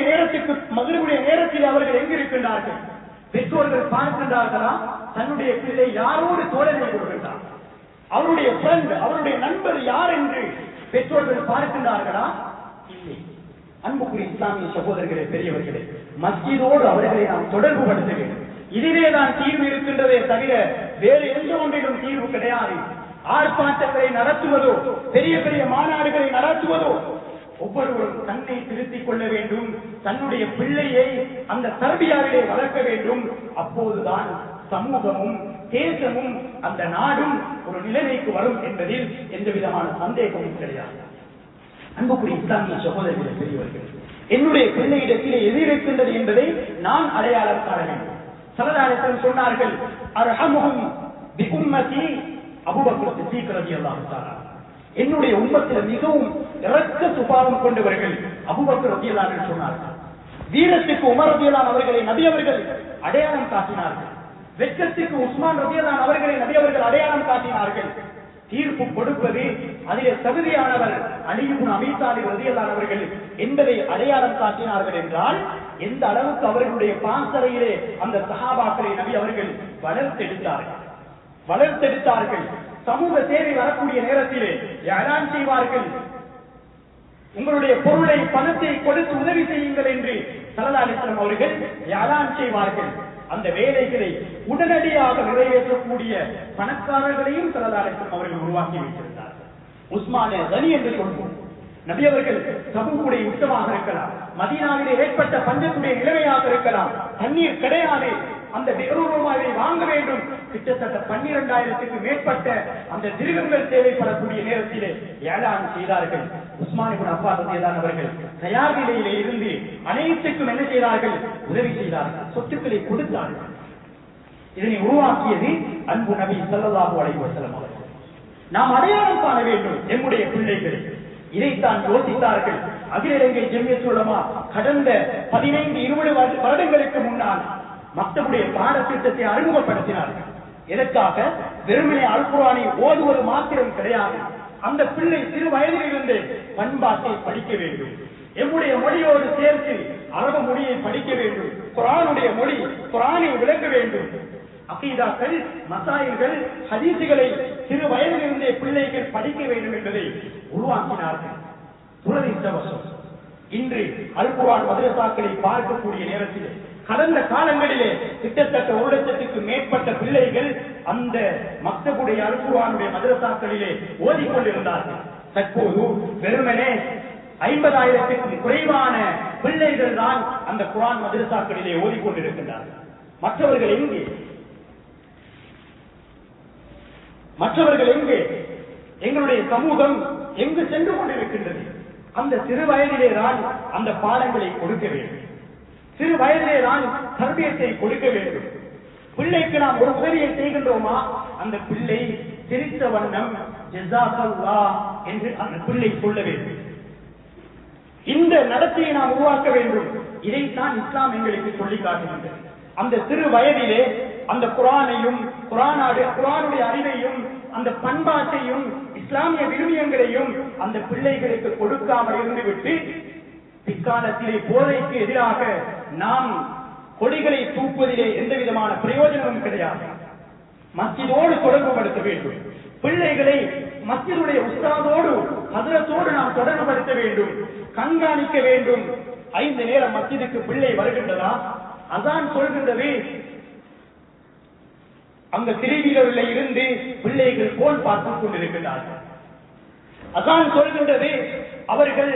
நேரத்தில் அவர்கள் எங்கு இருக்கின்றார்கள்? பெற்றோர்கள் பார்க்கின்றார்களா? தன்னுடைய பிள்ளை யாரோடு தோழமை கொள்கின்றார்? அவருடைய ஃப்ரெண்ட், அவருடைய நண்பர் யார் என்று பெற்றோர்கள் பார்க்கின்றார்களா? இல்லை. அன்புக்குரிய இஸ்லாமிய சகோதரர்களே, பெரியவர்களே, மஸ்ஜிதோடு அவர்களை நாம் தொடர்பு படுத்த வேண்டும். இதிலேதான் தீர்வு இருக்கின்றதே தவிர வேறு எந்த ஒன்றிலும் தீர்வு கிடையாது. ஆர்ப்பாட்டங்களை நடத்துவதோ, பெரிய பெரிய மாநாடுகளை நடத்துவதோ, ஒவ்வொருவரும் தன்னை திருத்திக் கொள்ள வேண்டும். தன்னுடைய பிள்ளையை அந்த தர்பியாவிலே வளர்க்க வேண்டும். அப்போதுதான் சமூகமும் தேசமும் அந்த நாடும் ஒரு நிலைமைக்கு வரும் என்பதில் எந்த விதமான சந்தேகமும் கிடையாது. அன்புக்குரிய இஸ்லாமிய சகோதரர்களே, பெரியவர்கள், என்னுடைய பிள்ளையிடத்திலே எது இருக்கின்றது என்பதை நான் அடையாளம் காண வேண்டும். ஸல்லல்லாஹு அலைஹி வஸல்லம் சொன்னார்கள், அர்ஹமுஹும் பி உம்மதி அபூபக்கர் சித்திக் ரலியல்லாஹு தஆலா. என்னுடைய உம்மத்தில் மிகவும் இரக்க சுபாவம் கொண்டவர்கள் அபூபக்கர் ரலியல்லாஹு அன்ஹு சொன்னார்கள். வீரத்துக்கு உமர் ரலியல்லாஹு அவர்களை நபி அவர்கள் அடையாளம் காட்டினார்கள். வெட்கத்துக்கு உஸ்மான் ரலியல்லாஹு அவர்களை நபி அவர்கள் அடையாளம் காட்டினார்கள். தீர்ப்பு கொடுப்பது அதிலே தகுதியானவர் அலி இப்னு அபீ தாலிப் ரலியல்லாஹு அவர்கள் என்பதை அடையாளம் காட்டினார்கள் என்றால் எந்த அளவுக்கு அவர்களுடைய பாசறையிலே அந்த சஹாபாக்களை நபி அவர்கள் வளர்த்தெடுத்தார்கள். சமூக சேவை வரக்கூடிய நேரத்திலே யாரான் செய்வார்கள், உங்களுடைய பொருளை பணத்தை கொடுத்து உதவி செய்யுங்கள் என்று ஸல்லல்லாஹு அலைஹி வஸல்லம் அவர்கள் யாரான் செய்வார்கள். அந்த வேலைகளை உடனடியாக நிறைவேற்றக்கூடிய பணக்காரர்களையும் ஸல்லல்லாஹு அலைஹி வஸல்லம் அவர்கள் உருவாக்கி வைத்திருந்தார்கள். உஸ்மானே கனி என்று சொல்வோம். நபி அவர்கள் தபூக்குடைய யுத்தமாக இருக்கலாம், மதீனாவிலே ஏற்பட்ட பஞ்சத்துடைய நிலைமையாக இருக்கலாம், தண்ணீர் கிடையாது, அந்த பெருமாவை வாங்க வேண்டும். கிட்டத்தட்ட 12,000க்கு மேற்பட்ட அந்த திருகங்கள் தேவைப்படக்கூடிய நேரத்திலே ஏலான் செய்தார்கள். உஸ்மான் இப்னு அஃபான் ரலியல்லாஹு அவர்கள் தயார் நிலையிலே இருந்து அனைத்துக்கும் என்ன செய்தார்கள்? உதவி செய்தார்கள், சொத்துக்களை கொடுத்தார்கள். இதனை உருவாக்கியது அன்பு நபி ஸல்லல்லாஹு அலைஹி வஸல்லம் அவர்கள். நாம் அடையாளம் காண வேண்டும் நம்முடைய பிள்ளைகளை. இதைத்தான் யோசித்தார்கள் அகில இலங்கை ஜம்மியத்துல் உலமா கடந்த 15-20 வருடங்களுக்கு முன்னால் மக்தபுடைய பாடத்திட்டத்தை அறிமுகப்படுத்தினார்கள். எதற்காக? வெறுமனே அல் குர்ஆனை ஓதுவது மாத்திரம் கிடையாது. அந்த பிள்ளை சிறு வயதிலிருந்து பண்பாட்டை படிக்க வேண்டும். எம்முடைய மொழியோடு சேர்த்து அரபு மொழியை படிக்க வேண்டும். குர்ஆனுடைய மொழி, குர்ஆனை விளக்க வேண்டும். அகீதாக்கள், மசாயில்கள், ஹதீஸுகளை சிறு வயதிலிருந்தே பிள்ளைகள் படிக்க வேண்டும் என்பதை உருவாக்கினார்கள். துரதிர்ஷ்டவசம் இன்று அல் குர்ஆன் மதரசாக்களை பார்க்கக்கூடிய நேரத்தில் கடந்த காலங்களிலே கிட்டத்தட்ட 1,00,000க்கு மேற்பட்ட பிள்ளைகள் அந்த மக்தபுடைய அல் குர்ஆனுடைய மதரசாக்களிலே ஓதிக்கொண்டிருந்தார்கள். தற்போது வெறுமனே 50,000க்கும் குறைவான பிள்ளைகள் தான் அந்த குர்ஆன் மதரசாக்களிலே ஓதிக்கொண்டிருக்கின்றார்கள். மற்றவர்கள் எங்கே? எங்களுடைய சமூகம் எங்கு சென்று கொண்டிருக்கின்றது? அந்த சிறு வயதிலே தான் அந்த பாடங்களை கொடுக்க வேண்டும். சிறு வயதிலே தான் தர்பியத்தை கொடுக்க வேண்டும். பிள்ளைக்கு நாம் ஒரு உதவியை செய்கின்றோமா, அந்த பிள்ளை சிரித்த வண்ணம் ஜஸாக்கல்லாஹ் என்று அந்த பிள்ளை சொல்ல வேண்டும். இந்த நடத்தையை நாம் உருவாக்க வேண்டும். இதைத்தான் இஸ்லாம் எங்களுக்கு சொல்லி காட்டுகின்றது. அந்த சிறு வயதிலே அந்த குர்ஆனையும் குர்ஆனுடைய அறிவையும் அந்த பண்பாட்டையும் இஸ்லாமிய விழுமியங்களையும் அந்த பிள்ளைகளுக்கு கொடுக்காமல் இருந்துவிட்டு பிற்காலத்திலே போதைக்கு எதிராக நாம் கொடிகளை தூக்குவதிலே எந்த விதமான பிரயோஜனமும் கிடையாது. மஸ்ஜிதோடு தொடர்பு படுத்த வேண்டும். பிள்ளைகளை மஸ்ஜிதுடைய உஸ்தாதோடு ஹஜ்ரத்தோடு நாம் தொடர்பு படுத்த வேண்டும், கண்காணிக்க வேண்டும். 5 நேரம் மஸ்ஜிதுக்கு பிள்ளை வருகின்றதா? அதான் சொல்கின்றது, அந்த திரைவீரர்களில் இருந்து பிள்ளைகள் போன் பார்த்துக் கொண்டிருக்கிறார்கள். அதான் சொல்கின்றது, அவர்கள்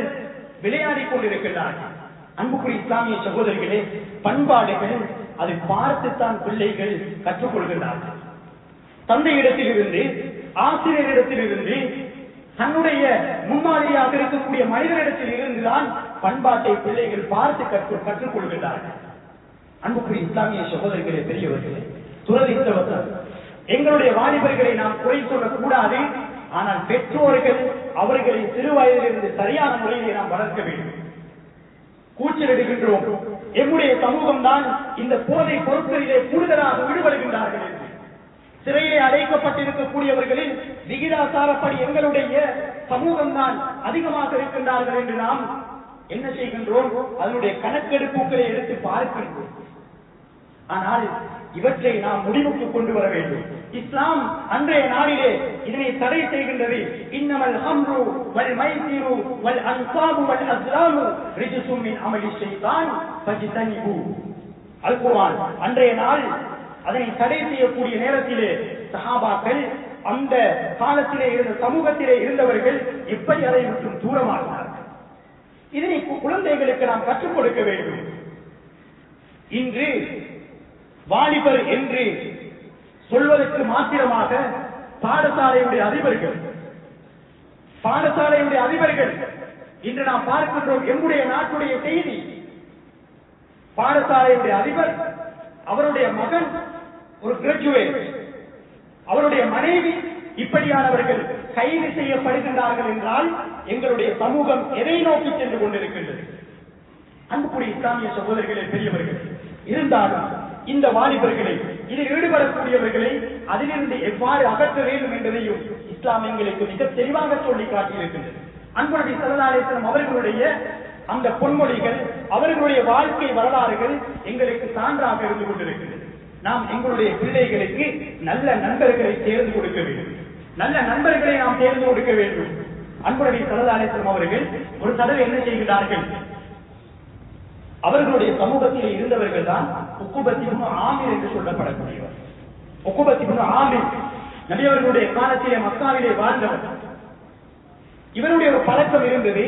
விளையாடி கொண்டிருக்கிறார்கள். அன்புக்குரிய இஸ்லாமிய சகோதரிகளே, பண்பாடுகள் அதை பார்த்துத்தான் பிள்ளைகள் கற்றுக்கொள்கிறார்கள். தந்தையிடத்திலிருந்து, ஆசிரியரிடத்திலிருந்து, தன்னுடைய முன்மாதிரியாக இருக்கக்கூடிய மனிதனிடத்தில் இருந்துதான் பண்பாட்டை பிள்ளைகள் பார்த்து கற்றுக்கொள்கிறார்கள். அன்புக்குரிய இஸ்லாமிய சகோதரிகளே, பெரியவர்களே, துரதிர்ஷ்டவசம் எங்களுடைய வாலிபர்களை நாம் குறை சொல்லக்கூடாது. ஆனால் பெற்றோர்கள் அவர்களை சிறு வயதிலிருந்து சரியான முறையிலே நாம் வளர்க்க வேண்டும். கூச்சலிடுகின்றோம், எம்முடைய சமூகம் தான் இந்த போதை பொருட்களிலே கூடுதலாக ஈடுபடுகின்றார்கள் என்று. சிறையிலே அடைக்கப்பட்டிருக்கக்கூடியவர்களில் விகிதாசாரப்படி எங்களுடைய சமூகம் தான் அதிகமாக இருக்கின்றார்கள் என்று நாம் என்ன செய்கின்றோம்? அதனுடைய கணக்கெடுப்புகளை எடுத்து பார்க்கின்றோம். ஆனால் இவற்றை நாம் முடிவுக்கு கொண்டு வர வேண்டும். இஸ்லாம் அன்றைய நாளிலே இதனை தடை செய்கின்றது. இன்னமல் ஹம்ரு வல் மைசிரு வல் அன்சாபு வல் அஸ்லாமு ரிஜ்சும் மின் அமலி ஷைத்தான் ஃபஜ்தனிபு. அல் குர்ஆன் அன்றைய நாள் அதனை தடை செய்யக்கூடிய நேரத்திலே சஹாபாக்கள், அந்த காலத்திலே இருந்த சமூகத்திலே இருந்தவர்கள் எப்படி அதை விட்டு தூரமாகினார்கள். இதனை குழந்தைகளுக்கு நாம் கற்றுக் கொடுக்க வேண்டும். இன்று வாலிபர் என்று சொல்வதற்கு மாத்திரமாக பாடசாலையுடைய அதிபர்கள் இன்று நாம் பார்க்கின்றோம். எம்முடைய நாட்டுடைய செய்தி, பாடசாலையுடைய அதிபர், அவருடைய மகன் ஒரு கிராஜுவேட், அவருடைய மனைவி, இப்படியானவர்கள் கைது செய்யப்படுகின்றார்கள் என்றால் எங்களுடைய சமூகம் எதை நோக்கி சென்று கொண்டிருக்கின்றது? அன்புக்குரிய இஸ்லாமிய சகோதரர்களே, பெரியவர்கள், இருந்தாலும் இந்த வாலிபர்களை, இதில் ஈடுபடக்கூடியவர்களை அதிலிருந்து எவ்வாறு அகற்ற வேண்டும் என்பதையும் இஸ்லாம் எங்களுக்கு மிக தெளிவாக சொல்லி காட்டியிருக்கின்றது. அன்பு நபி ஸல்லல்லாஹு அலைஹி வஸல்லம் அவர்களுடைய அந்த பொன்மொழிகள், அவர்களுடைய வாழ்க்கை வரலாறுகள் எங்களுக்கு சான்றாக இருந்து கொண்டிருக்கிறது. நாம் எங்களுடைய பிள்ளைகளுக்கு நல்ல நண்பர்களை தேர்ந்து கொடுக்க வேண்டும். நல்ல நண்பர்களை நாம் தேர்ந்து கொடுக்க வேண்டும். அன்பு நபி ஸல்லல்லாஹு அலைஹி வஸல்லம் அவர்கள் ஒரு தடவை என்ன செய்கிறார்கள்? அவர்களுடைய சமூகத்தில் இருந்தவர்கள் தான் உக்குபத் இப்னு ஆமிர் என்று சொல்லப்படக்கூடியவர். உக்குபத் இப்னு ஆமிர் நபி அவர்களுடைய காலத்திலே மக்காவிலே வாழ்ந்தவர். இவருடைய ஒரு பழக்கம் இருந்தது.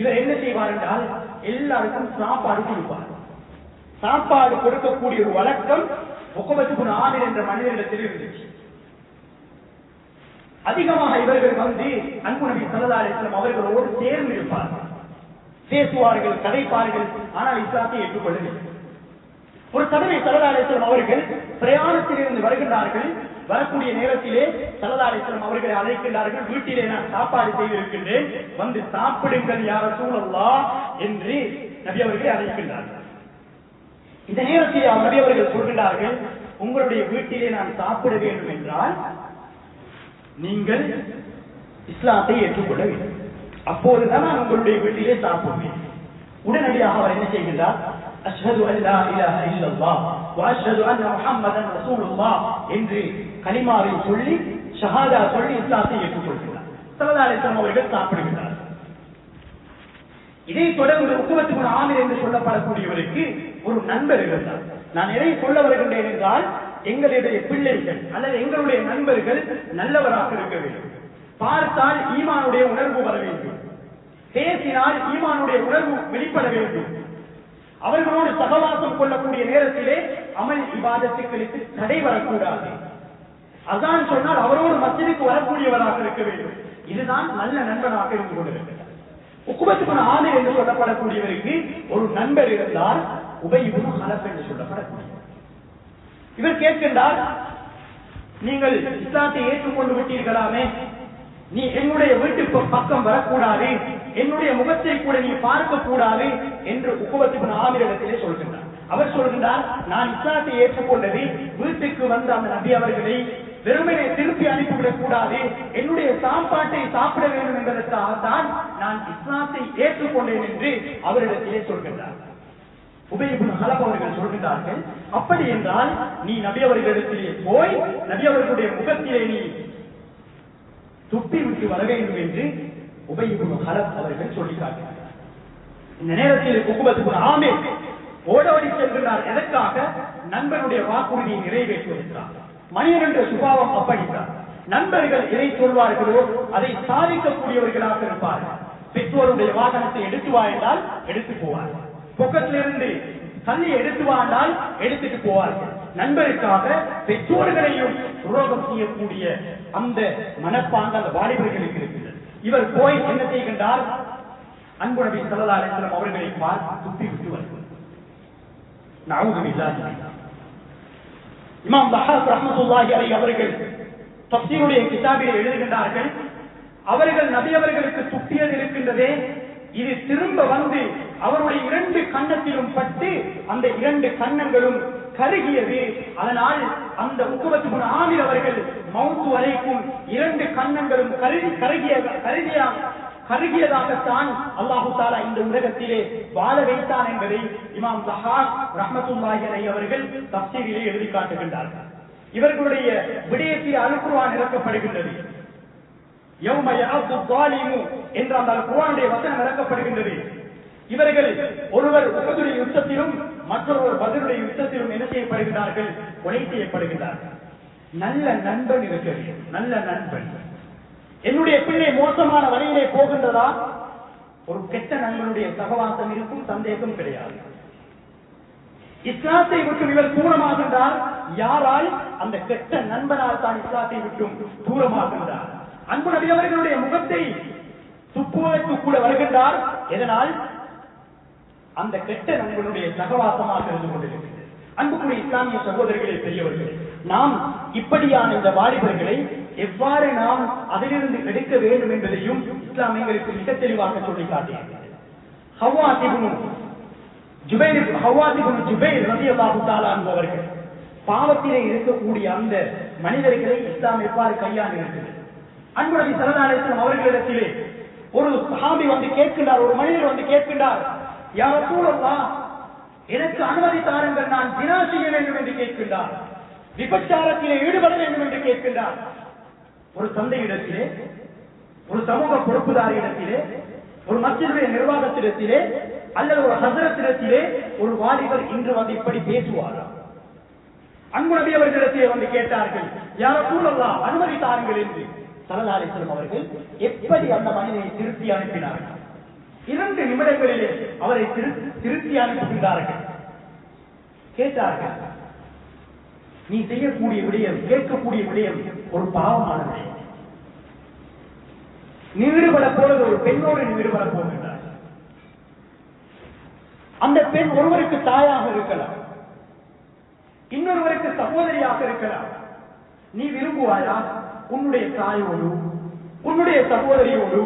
இவர் என்ன செய்வார் என்றால் எல்லாருக்கும் சாப்பாடு கொடுப்பார். சாப்பாடு கொடுக்கக்கூடிய ஒரு வழக்கம் உக்குபத் இப்னு ஆமிர் என்ற மனிதனிடத்தில் இருந்துச்சு. அதிகமாக இவர்கள் வந்து அன்பு நபி ஸல்லல்லாஹு அலைஹி வஸல்லம் அவர்களோடு சேர்ந்து இருப்பார்கள், பேசுவார்கள், கதைப்பார்கள். ஆனால் இஸ்லாத்தை ஏற்றுக்கொள்ளவில்லை. ஒரு தடவை ஸல்லல்லாஹு அலைஹி வஸல்லம் அவர்கள் பிரயாணத்தில் இருந்து வருகின்றார்கள். வரக்கூடிய நேரத்திலே ஸல்லல்லாஹு அலைஹி வஸல்லம் அவர்களை அழைக்கின்றார்கள். வீட்டிலே நான் சாப்பாடு செய்திருக்கின்றேன், வந்து சாப்பிடுங்கள் யா ரசூலல்லாஹ் என்று நபி அவர்களை அழைக்கின்றார்கள். இந்த நேரத்தில் நபி அவர்கள் சொல்கின்றார்கள், உங்களுடைய வீட்டிலே நான் சாப்பிட வேண்டும் என்றால் நீங்கள் இஸ்லாத்தை ஏற்றுக்கொள்ள வேண்டும், அப்போதுதான் நான் உங்களுடைய வீட்டிலே சாப்பிடுவேன். உடனடியாக அவர் என்ன செய்கிறார்? அஷ்ஹது அல்லா இலாஹ இல்லல்லாஹ் வ அஷ்ஹது அன்ன முஹம்மதன் ரசூலுல்லாஹ் என்று கலிமாவை சொல்லி, ஷஹாதா சொல்லி இஸ்லாத்தை ஏற்றுக்கொள்கிறார். ஸல்லல்லாஹு அலைஹி வஸல்லம் அவர்கள் சாப்பிடுகிறார். இதை தொடர்ந்து உக்குபத் இப்னு ஆமிர் என்று சொல்லப்படக்கூடியவருக்கு ஒரு நண்பர் இருந்தார். நான் எதை சொல்ல வருகின்றேன் என்றால், எங்களுடைய பிள்ளைகள் அல்லது எங்களுடைய நண்பர்கள் நல்லவராக இருக்க வேண்டும். பார்த்தால் ஈமானுடைய உணர்வு வர வேண்டும், பேசினால் ஈமானுடைய உணர்வு வெளிப்பட வேண்டும். அவர்களோடு சகவாசம் கொள்ளக்கூடிய நேரத்திலே அமல் இபாதத்துகளுக்கு தடை வரக்கூடாது. அதான் சொன்னால் அவரோடு மஸ்ஜிதுக்கு வரக்கூடியவராக இருக்க வேண்டும். இதுதான் நல்ல நண்பனாக இருந்து கொண்டிருக்கிறார். உக்குபத் இப்னு ஆமிர் என்று சொல்லப்படக்கூடியவருக்கு ஒரு நண்பர் இருந்தார், உபய் இப்னு ஹலப் என்று சொல்லப்படக்கூடியவர். இவர் கேட்கின்றார், நீங்கள் இஸ்லாத்தை ஏற்றுக்கொண்டு விட்டீர்களாமே, நீ என்னுடைய வீட்டுக்கு பக்கம் வரக்கூடாது, என்னுடைய முகத்தை கூட நீ பார்க்க கூடாது என்று உக்குபத் இப்னு ஆமிர் இடத்திலே சொல்கின்றார். அவர் சொல்கின்றார், நான் இஸ்லாத்தை ஏற்றுக்கொண்டது வீட்டுக்கு வந்த அந்த நபி அவர்களை வெறுமனே திருப்பி அனுப்பிவிடக் கூடாது, என்னுடைய சாப்பாட்டை சாப்பிட வேண்டும் என்பதற்காகத்தான் நான் இஸ்லாத்தை ஏற்றுக்கொண்டேன் என்று அவரிடத்திலே சொல்கின்றார். உபய் இப்னு ஹலப் அவர்கள் சொல்கின்றார்கள், அப்படி என்றால் நீ நபி அவர்களிடத்திலே போய் நபி அவர்களுடைய முகத்திலே நீ துப்பி விட்டு வர வேண்டும் என்று உபய் இப்னு ஹலப் அவர்கள் சொல்லி காட்டினார். இந்த நேரத்தில் உக்குபத் இப்னு ஆமிர் ஓடோடி செல்கிறார். எதற்காக? நண்பனுடைய வாக்குறுதியை நிறைவேற்றுவதற்காக. மனிதன் என்ற சுபாவம் அப்படித்தான். நண்பர்கள் எதை சொல்வார்களோ அதை சாதிக்கக்கூடியவர்களாக இருப்பார்கள். பெற்றோருடைய வாகனத்தை எடுத்து வா என்றால் எடுத்து போவார். பொக்கத்திலிருந்து தண்ணி எடுத்து வா என்றால் எடுத்துட்டு போவார்கள். நண்பருக்காக பெற்றோர்களையும் துரோகம் செய்யக்கூடிய அந்த மனப்பாங்க அந்த வாலிபர்களுக்கு இருக்கிறது. இவர் போய் என்ன செய்கின்றார்? அன்பு நபி ஸல்லல்லாஹு அலைஹி வஸல்லம் அவர்களை பார்த்து துப்பி விட்டு வருகிறார். நஊது பில்லாஹி. இமாம் தஹாக் ரஹ்மத்துல்லாஹி அலைஹி அவர்கள் தஃசீருடைய கிதாபிலே எழுதுகின்றார்கள், அவர்கள் நபி அவர்களுக்கு துப்பியது இருக்கின்றதே, இது திரும்ப வந்து அவருடைய 2 கன்னத்திலும் பட்டு அந்த 2 கன்னங்களும் கருகியது. அதனால் அந்த உக்பத் இப்னு ஆமிர் அவர்கள் மௌத் வரைக்கும் 2 கன்னங்களும் கருகியதாகத்தான் அல்லாஹு தஆலா இந்த உலகத்திலே வாழ வைத்தான் என்பதை இமாம் தஹாக் ரஹ்மத்துல்லாஹி அலைஹி அவர்கள் தஃசீரிலே எழுதி காட்டுகின்றார்கள். இவர்களுடைய விடயத்தில் அல் குர்ஆன் இறக்கப்படுகின்றது. யௌம யஅது ஸாலிமு என்ற அந்த குர்ஆனுடைய வசனம் இறக்கப்படுகின்றது. இவர்கள் ஒருவர் உஹதுடைய யுத்தத்திலும் மற்றொருவர் பத்ருடைய யுத்தத்திலும் என்ன செய்யப்படுகிறார்கள்? கொலை செய்யப்படுகிறார்கள். நல்ல நண்பன் இருக்கிறது. நல்ல நண்பன். என்னுடைய பிள்ளை மோசமான வழியிலே போகின்றதா? ஒரு கெட்ட நண்பனுடைய சகவாசம் இருக்கும், சந்தேகம் கிடையாது. இஸ்லாத்தை விட்டு இவர் தூரமாகின்றார். யாரால்? அந்த கெட்ட நண்பனால் தான் இஸ்லாத்தை விட்டும் தூரமாகின்றார். அன்பு நபி அவர்களுடைய முகத்தை துப்புவதற்கு கூட வருகின்றார். எதனால்? அந்த கெட்ட நண்பனுடைய சகவாசமாக இருந்து கொண்டிருக்கிறது. அன்புக்குரிய இஸ்லாமிய சகோதரர்களே, பெரியவர்களே, நாம் இப்படியான இந்த வாலிபர்களை எவ்வாறு நாம் அதிலிருந்து எடுக்க வேண்டும் என்பதையும் இஸ்லாம் எங்களுக்கு மிக தெளிவாக சொல்லி காட்டியிருக்கிறது. ஹவ்வாத் இப்னு ஜுபைர் ரலியல்லாஹு தஆலா அவர்கள் பாவத்திலே இருக்கக்கூடிய அந்த மனிதர்களை இஸ்லாம் எவ்வாறு கையாண்டு இருக்கிறது. அன்பு நபி ஸல்லல்லாஹு அலைஹி வஸல்லம் அவர்களிடத்திலே ஒரு சஹாபி வந்து கேட்கின்றார், ஒரு மனிதர் வந்து கேட்கின்றார், யா ரசூலல்லாஹ், எனக்கு அனுமதி தாருங்கள், நான் ஜினா செய்ய வேண்டும் என்று கேட்கின்றார். விபச்சாரத்திலே ஈடுபட வேண்டும் என்று கேட்கின்றார். ஒரு தந்தையிடத்திலே, ஒரு சமூக பொறுப்புதாரியிடத்திலே, ஒரு மஸ்ஜிதுடைய நிர்வாகத்திடத்திலே அல்லது ஒரு ஹஸரத்திடத்திலே ஒரு வாலிபர் இன்று வந்து இப்படி பேசுவாரா? அன்பு நபி அவர்களிடத்திலே வந்து கேட்டார்கள், யா ரசூலல்லாஹ், அனுமதி தாருங்கள் என்று. ஸல்லல்லாஹு அலைஹி வஸல்லம் அவர்கள் எப்படி அந்த மனிதனை திருப்பி அனுப்பினார்கள்? 2 நிமிடங்களிலே அவரை திருப்பி அனுப்புகின்றார்கள். கேட்டார்கள், நீ செய்யக்கூடிய விடயம், கேட்கக்கூடிய விடயம் ஒரு பாவமான விடயம். நீ ஈடுபட போவது ஒரு பெண்ணோடு நீ ஈடுபட போகின்றார். அந்த பெண் ஒருவருக்கு தாயாக இருக்கலாம், இன்னொருவருக்கு சகோதரியாக இருக்கலாம். நீ விரும்புவாயா உன்னுடைய தாயோடு, உன்னுடைய சகோதரியோடு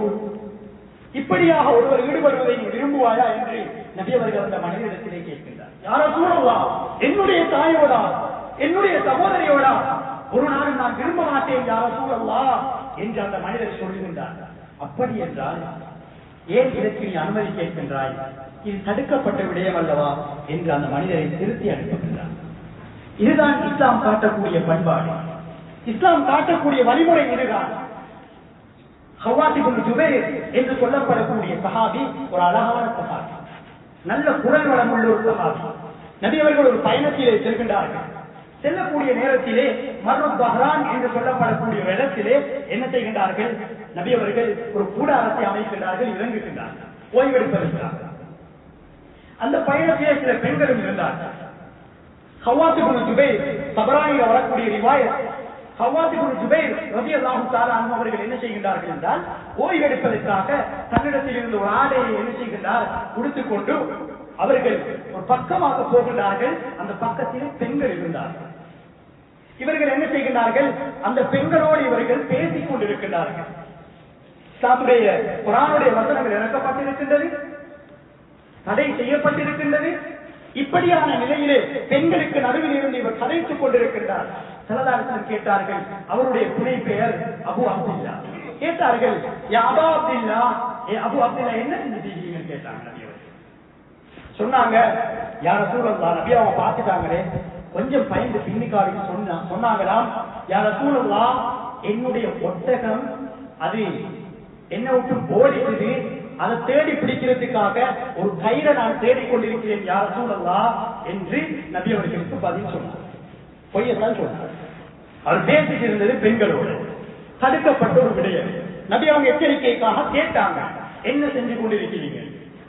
இப்படியாக ஒருவர் ஈடுபடுவதை நீ விரும்புவாயா என்று நபி அவர்கள் அந்த மனிதனிடத்திலே கேட்கின்றார். யா ரசூலல்லாஹ், என்னுடைய தாயோடா, என்னுடைய சகோதரியோடா ஒரு நாள் நான் விரும்ப மாட்டேன் யா ரசூலல்லாஹ் என்று அந்த மனிதர் சொல்லுகின்றார். அப்படி என்றால் ஏன் இதற்கு நீ அனுமதி கேட்கின்றாய்? இது தடுக்கப்பட்ட விடயம் அல்லவா என்று அந்த மனிதரை திருத்தி அனுப்புகின்றார். இதுதான் இஸ்லாம் காட்டக்கூடிய பண்பாடு. இஸ்லாம் காட்டக்கூடிய வழிமுறை இதுதான். ஹவ்வாத் இப்னு ஜுபைர் என்று சொல்லப்படக்கூடிய சஹாபி ஒரு அழகான சஹாபி, நல்ல குரல் வளம் உள்ள ஒரு சஹாபி. நபி அவர்கள் ஒரு பயணத்திலே செல்கின்றார்கள். செல்லக்கூடிய நேரத்திலே மர்ருத் பஹ்ரான் என்று சொல்லப்படக்கூடிய ஒரு இடத்திலே என்ன செய்கின்றார்கள்? நபி அவர்கள் ஒரு கூடாரத்தை அமைக்கின்றார்கள், இறங்குகின்றார்கள் ஓய்வெடுப்பதற்காக. அந்த பயணத்திலே சில பெண்களும் இருந்தார்கள். ஹவ்வாத் இப்னு ஜுபைர், தபரானியில் வரக்கூடிய ரிவாயத், ஹவ்வாத் இப்னு ஜுபைர் ரலியல்லாஹு தஆலா அன்ஹு அவர்கள் என்ன செய்கின்றார்கள் என்றால், ஓய்வெடுப்பதற்காக தன்னிடத்தில் இருந்த ஒரு ஆடையை என்ன செய்கின்றார்? உடுத்துக்கொண்டு அவர்கள் ஒரு பக்கமாக போகின்றார்கள். அந்த பக்கத்திலே பெண்கள் இருந்தார்கள். இவர்கள் என்ன செய்கின்றார்கள்? அந்த பெண்களோடு இவர்கள் பேசிக் கொண்டிருக்கின்றார்கள். இஸ்லாமுடைய குர்ஆனுடைய வசனங்கள் இறக்கப்பட்டிருக்கின்றது, தடை செய்யப்பட்டிருக்கின்றது. இப்படியான நிலையிலே பெண்களுக்கு நடுவில் இருந்து இவர் கதைத்துக் கொண்டிருக்கின்றார். ஸல்லல்லாஹு அலைஹி வஸல்லம் கேட்டார்கள், அவருடைய புனை பெயர் அபு அப்துல்லா. கேட்டார்கள், யா அபு அப்துல்லா, ஏ அபு அப்துல்லா, என்ன செஞ்சிட்டீங்கன்னு கேட்டாங்க. நபி அவர்கள் சொன்னாங்க, யா ரசூலல்லாஹ், நபி அவங்க பார்த்துட்டாங்களே, கொஞ்சம் பயந்து பின்னிக்காரி சொன்னாங்களாம், யா ரசூலல்லாஹ், என்னுடைய ஒட்டகம் அது என்ன விட்டு ஓடிக்குது, அதை தேடி பிடிக்கிறதுக்காக ஒரு கயிறை நான் தேடிக்கொண்டிருக்கிறேன் யா ரசூலல்லாஹ் என்று நபி அவர்களுக்கு பதில் சொன்னார். பொய்யத்தான் சொன்னார். அவர் பேசிட்டு இருந்தது பெண்களோடு, தடுக்கப்பட்ட ஒரு விடயம். நபி அவங்க எச்சரிக்கைக்காக கேட்டாங்க, என்ன செஞ்சு கொண்டிருக்கிறீங்க?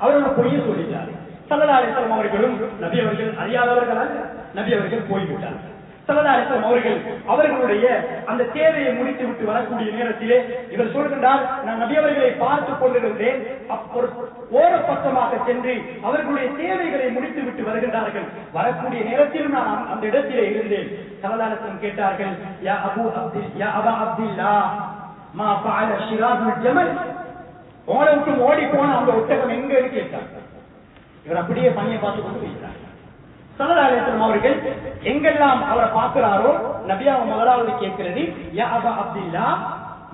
அவர்கள் பொய்ய சொல்லிட்டார். ஸல்லல்லாஹு அலைஹி வஸல்லம் அவர்களும் நபி அவர்கள் அறியாதவர்கள் அல்ல, நபி அவர்கள் போய்விட்டார். ஸல்லல்லாஹு அலைஹி வஸல்லம் அவர்கள் அவர்களுடைய அந்த தேவையை முடித்து விட்டு வரக்கூடிய நேரத்திலே இவர் சொல்கின்றார், நான் நபி அவர்களை பார்த்துக் கொண்டிருந்தேன். ஓர பக்கமாக சென்று அவர்களுடைய தேவைகளை முடித்து விட்டு வருகின்றார்கள். வரக்கூடிய நேரத்தில் நான் அந்த இடத்திலே இருந்தேன். ஸல்லல்லாஹு அலைஹி வஸல்லம் கேட்டார்கள், யா அபா அப்துல்லாஹ் மா ஃபஅல ஷிராதுல் ஜமல், ஓட விட்டு ஓடி போன அந்த ஒட்டகம் எங்கன்னு கேட்டார். இவர் அப்படியே பணியை பார்த்து கொண்டு போயிட்டார். ஸல்லல்லாஹு அலைஹி வஸல்லம் அவர்கள் எங்கெல்லாம் அவரை பார்க்கிறாரோ நபியாவை முதலாவது கேட்கிறது, யா அபா அப்துல்லாஹ்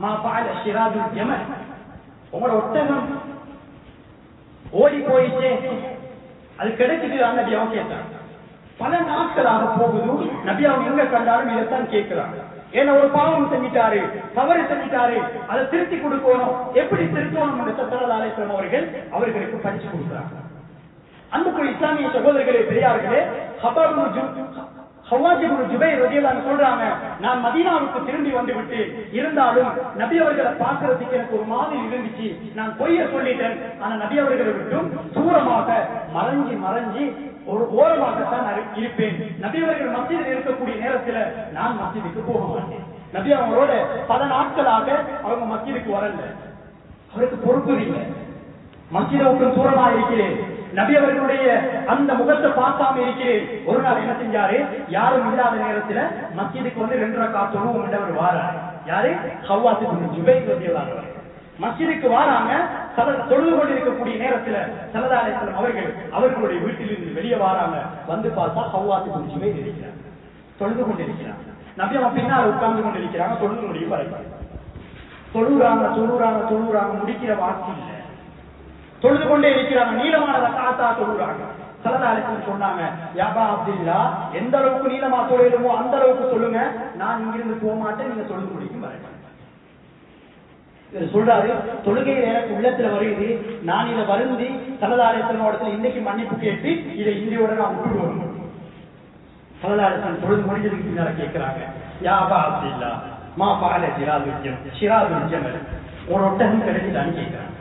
மா ஃபஅல ஷிராதுல் ஜமல், உங்களோட ஒட்டகம் ஓடி போயிட்டே அது கிடைச்சிட்டு நபியாவும் கேட்டார். பல நாட்களாக போகுது, நபியாவும் எங்க கண்டாலும் இதைத்தான் கேட்கிறாங்க. ஏன்னா ஒரு பாவம் செஞ்சிட்டாரு, தவறு செஞ்சிட்டாரு, அதை திருத்தி கொடுக்கணும், எப்படி திருத்தணும் என்று ஸல்லல்லாஹு அலைஹி வஸல்லம் அவர்கள் அவர்களுக்கு படிச்சு கொடுக்கிறாங்க. அன்புக்குரிய இஸ்லாமிய சகோதரர்களே, பெரியார்களே, ஹவ்வாஜ் இப்னு ஜுபைர் ரலியல்லாஹு அன்ஹு சொல்றாங்க, நான் மதீனாவுக்கு திரும்பி வந்து விட்டு இருந்தாலும் நபி அவர்களை பார்க்கிறதுக்கு எனக்கு ஒரு மாதிரி இருந்துச்சு. நான் பொய்ய சொல்லிட்டேன். ஆனா நபி அவர்களை விட்டும் தூரமாக மறைஞ்சி மறைஞ்சி ஒரு ஓரமாகத்தான் இருப்பேன். நபி அவர்கள் மஸ்ஜிதில் இருக்கக்கூடிய நேரத்தில் நான் மஸ்ஜிதுக்கு போக மாட்டேன். நபி அவங்களோட பல நாட்களாக அவங்க மஸ்ஜிதுக்கு வரல. அவருக்கு பொறுப்பு இல்லை. மஸ்ஜிதை விட்டு தூரமாக இருக்கிறேன். நபி அவர்களுடைய அந்த முகத்தை பார்க்காம இருக்கிறேன். ஒரு நாள் என்ன செஞ்சாரு, யாரும் இல்லாத நேரத்துல மஸ்ஜிதுக்கு வந்து 2 ரக்காத் தொழுவோம் என்றவர் வாராரு. யாரு? ஹவ்வாஜ் இப்னு ஜுபைர் ரலியல்லாஹு அன்ஹு மஸ்ஜிதுக்கு வாராங்க. தொழுது கொண்டிருக்கக்கூடிய நேரத்துல ஸல்லல்லாஹு அலைஹி வஸல்லம் அவர்கள் அவர்களுடைய வீட்டிலிருந்து வெளியே வாராங்க. வந்து பார்த்தா ஹவ்வாஜ் இப்னு ஜுபைர் இருக்கிறார், தொழுது கொண்டிருக்கிறார். நபி அவங்க பின்னால் உட்கார்ந்து கொண்டிருக்கிறாங்க. தொழுது முடியும் வரைக்கும் தொழுறாங்க தொழுறாங்க தொழுறாங்க, முடிக்கிற வாக்கு இல்லை. தொழுது கொண்டே இருக்கிறாங்க. நீளமான ரக்காத்தா தொழுறாங்க. ஸல்லல்லாஹு அலைஹி வஸல்லம் சொன்னாங்க, யா அபா அப்துல்லாஹ், எந்த அளவுக்கு நீளமா தொழுகிறோமோ அந்த அளவுக்கு சொல்லுங்க, நான் இங்கிருந்து போக மாட்டேன், நீங்க தொழுது முடிக்கும் வரேன். சொல்றாரு, தொழுகையில எனக்கு உள்ளத்துல வருது, நான் இதை வருந்தி ஸல்லல்லாஹு அலைஹி வஸல்லம் இன்னைக்கு மன்னிப்பு கேட்டு இதை இந்தியோட நான் விட்டுடுவோம். ஸல்லல்லாஹு அலைஹி வஸல்லம் தொழுது முடிஞ்சதுக்கு பின்னால கேட்கிறாங்க, யா அபா அப்துல்லாஹ் மா ஃபஅல ஷிராதுல் ஜமல், ஒரு ஒட்டகம் கிடைச்சிட்டான்னு கேட்கிறாங்க.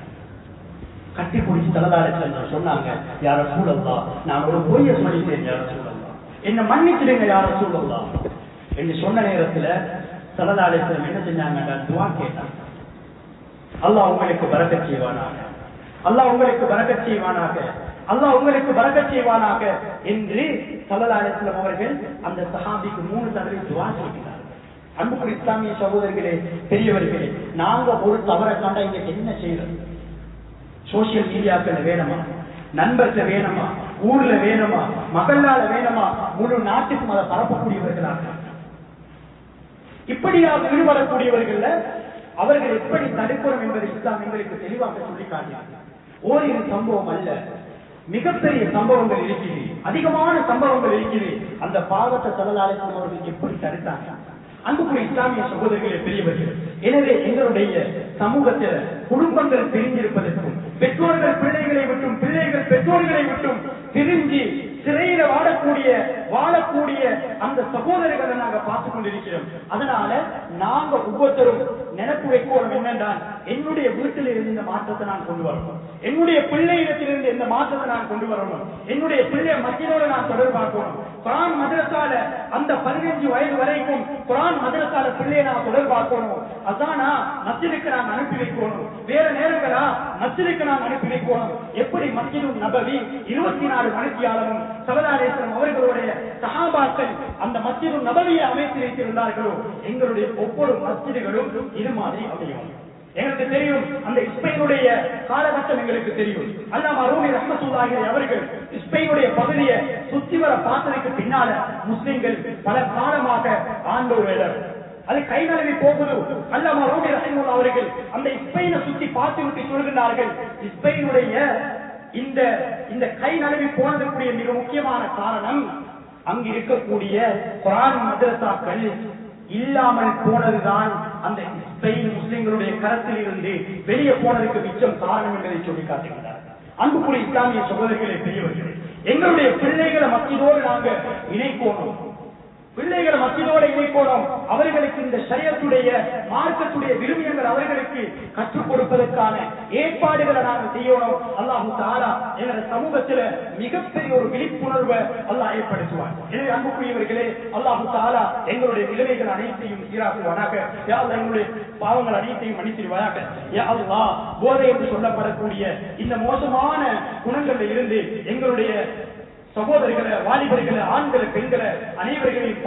கட்டி பிடிச்சி ஸல்லல்லாஹு அலைஹி வஸல்லம் சொன்னாங்க, யா ரசூலல்லாஹ், நான் ஒரு பொய்ய சொல்லிட்டேன், யா ரசூலல்லாஹ், என்ன மன்னிச்சிடுங்க யா ரசூலல்லாஹ் என்று சொன்ன நேரத்துல ஸல்லல்லாஹு அலைஹி வஸல்லம் என்ன செஞ்சாங்க, துஆ கேட்டாங்க. அல்லாஹ் உங்களுக்கு பரக்கத் செய்வானாக, அல்லாஹ் உங்களுக்கு பரக்கத் செய்வானாக, அல்லாஹ் உங்களுக்கு பரக்கத் செய்வானாக என்று ஸல்லல்லாஹு அலைஹி வஸல்லம் அவர்கள் அந்த சஹாபிக்கு 3 தடவை துஆ செய்கிறார்கள். அன்புக்குரிய இஸ்லாமிய சகோதரர்களே, பெரியவர்களே, நாங்க ஒரு தவறை கண்டா இங்க என்ன செய்யறது? சோசியல் மீடியாக்கள் வேணுமா, நண்பர்கள் வேணுமா, ஊர்ல வேணுமா, மகளால வேணுமா, முழு நாட்டுக்கும் அதை பரப்பக்கூடியவர்களாக இப்படியாக ஈடுபடக்கூடியவர்கள் அவர்கள் எப்படி தடுக்கணும் என்பதை இஸ்லாம் எங்களுக்கு தெளிவாக சொல்லி காட்டினார்கள். ஓரிரு சம்பவம் அல்ல, மிகப்பெரிய சம்பவங்கள் இருக்கிறது, அதிகமான சம்பவங்கள் இருக்கிறது. அந்த பாவத்தை ஸல்லல்லாஹு அலைஹி வஸல்லம் அவர்கள் எப்படி தடுத்தாங்க? அன்புக்குரிய இஸ்லாமிய சகோதரர்களே, பெரியவர்கள், எனவே எங்களுடைய சமூகத்தில் குடும்பங்கள் பிரிஞ்சிருப்பதற்கும், பெற்றோர்கள் பிள்ளைகளை விட்டும், பிள்ளைகள் பெற்றோர்களை விட்டும் பிரிஞ்சு சிறையில வாழக்கூடிய அந்த சகோதரர்களை நாங்க பார்த்துக் கொண்டிருக்கிறோம். அதனால நாங்க ஒவ்வொருத்தரும் நினைப்பு வைக்கணும் என்னென்றால், என்னுடைய வீட்டில் இருந்து இந்த மாற்றத்தை நான் கொண்டு வரணும், என்னுடைய பிள்ளையிடத்திலிருந்து இந்த மாற்றத்தை நான் கொண்டு வரணும், என்னுடைய பிள்ளை மத்தியோட நான் தொடர்பாக்கணும். குர்ஆன் மதரசால அந்த 15 வயது வரைக்கும் குர்ஆன் மதரசால பிள்ளையை நான் தொடர்பாக்கணும். அதானா மஸ்ஜிதுக்கு நான் அனுப்பி வைக்கணும், வேற நேரங்களா மஸ்ஜிதுக்கு நான் அனுப்பி வைக்கணும். எப்படி மஸ்ஜிது நபவி 24 மணித்தியாலமும் ஸல்லல்லாஹு அலைஹி வஸல்லம் அவர்களுடைய சஹாபாக்கள் அந்த மஸ்ஜிது நபவியை அமைத்து வைத்திருந்தார்களோ, எங்களுடைய ஒவ்வொரு மஸ்ஜிதுகளும் இது மாதிரி அமையும். எங்களுக்கு தெரியும், அந்த ஸ்பெயினுடைய காலகட்டம் எங்களுக்கு தெரியும். அல்லாமா ரூமி ரஹ்மத்துல்லாஹி அவர்கள் ஸ்பெயினுடைய பகுதியை சுத்தி வர பார்த்ததுக்கு பின்னால முஸ்லிம்கள் பல காலமாக ஆண்ட ஒரு இடம் அது கை நழுவி போகுது. அல்லாமா ரூமி ரஹ்மத்துல்லாஹி அவர்கள் அந்த ஸ்பெயினை சுத்தி பார்த்து விட்டு சொல்கிறார்கள், ஸ்பெயினுடைய இந்த கை நழுவி போனதுக்குரிய மிக முக்கியமான காரணம் அங்கு இருக்கக்கூடிய குர்ஆன் மதரசாக்கள் இல்லாமல் போனதுதான். அந்த ஸ்பெயின் முஸ்லிம்களுடைய கரத்தில் இருந்து வெளியே போனதுக்கு மிச்சம் காரணம் என்பதை சொல்லி காட்டுகிறார். அன்புக்குரிய இஸ்லாமிய சகோதரர்களே, பெரியவர்களே, எங்களுடைய பிள்ளைகளை மத்தியோடு நாங்க இணைக்கணும். பிள்ளைகளை மத்தியோட இணைக்கணும். அவர்களுக்கு இந்த ஷரியத்துடைய மார்க்கத்துடைய விரும்பியங்கள் அவர்களுக்கு கற்றுக் கொடுப்பதற்கான ஏற்பாடுகளை நாங்கள் செய்யணும். அல்லாஹு தஆலா எங்களுடைய சமூகத்தில் மிகப்பெரிய ஒரு விழிப்புணர்வை அல்லாஹ் ஏற்படுத்துவார். எனவே அன்புக்குரியவர்களே, அல்லாஹு தஆலா எங்களுடைய நிலைமைகள் அனைத்தையும் சீராக்குவானாக. யா அல்லாஹ் எங்களுடைய பாவங்கள் அனைத்தையும் மன்னித்திடுவாயாக. யா அல்லாஹ் போதை என்று சொல்லப்படக்கூடிய இந்த மோசமான குணங்களில் இருந்து எங்களுடைய சகோதரிகளை, வாலிபர்களை, ஆண்களை, பெண்களை அனைவர்களையும்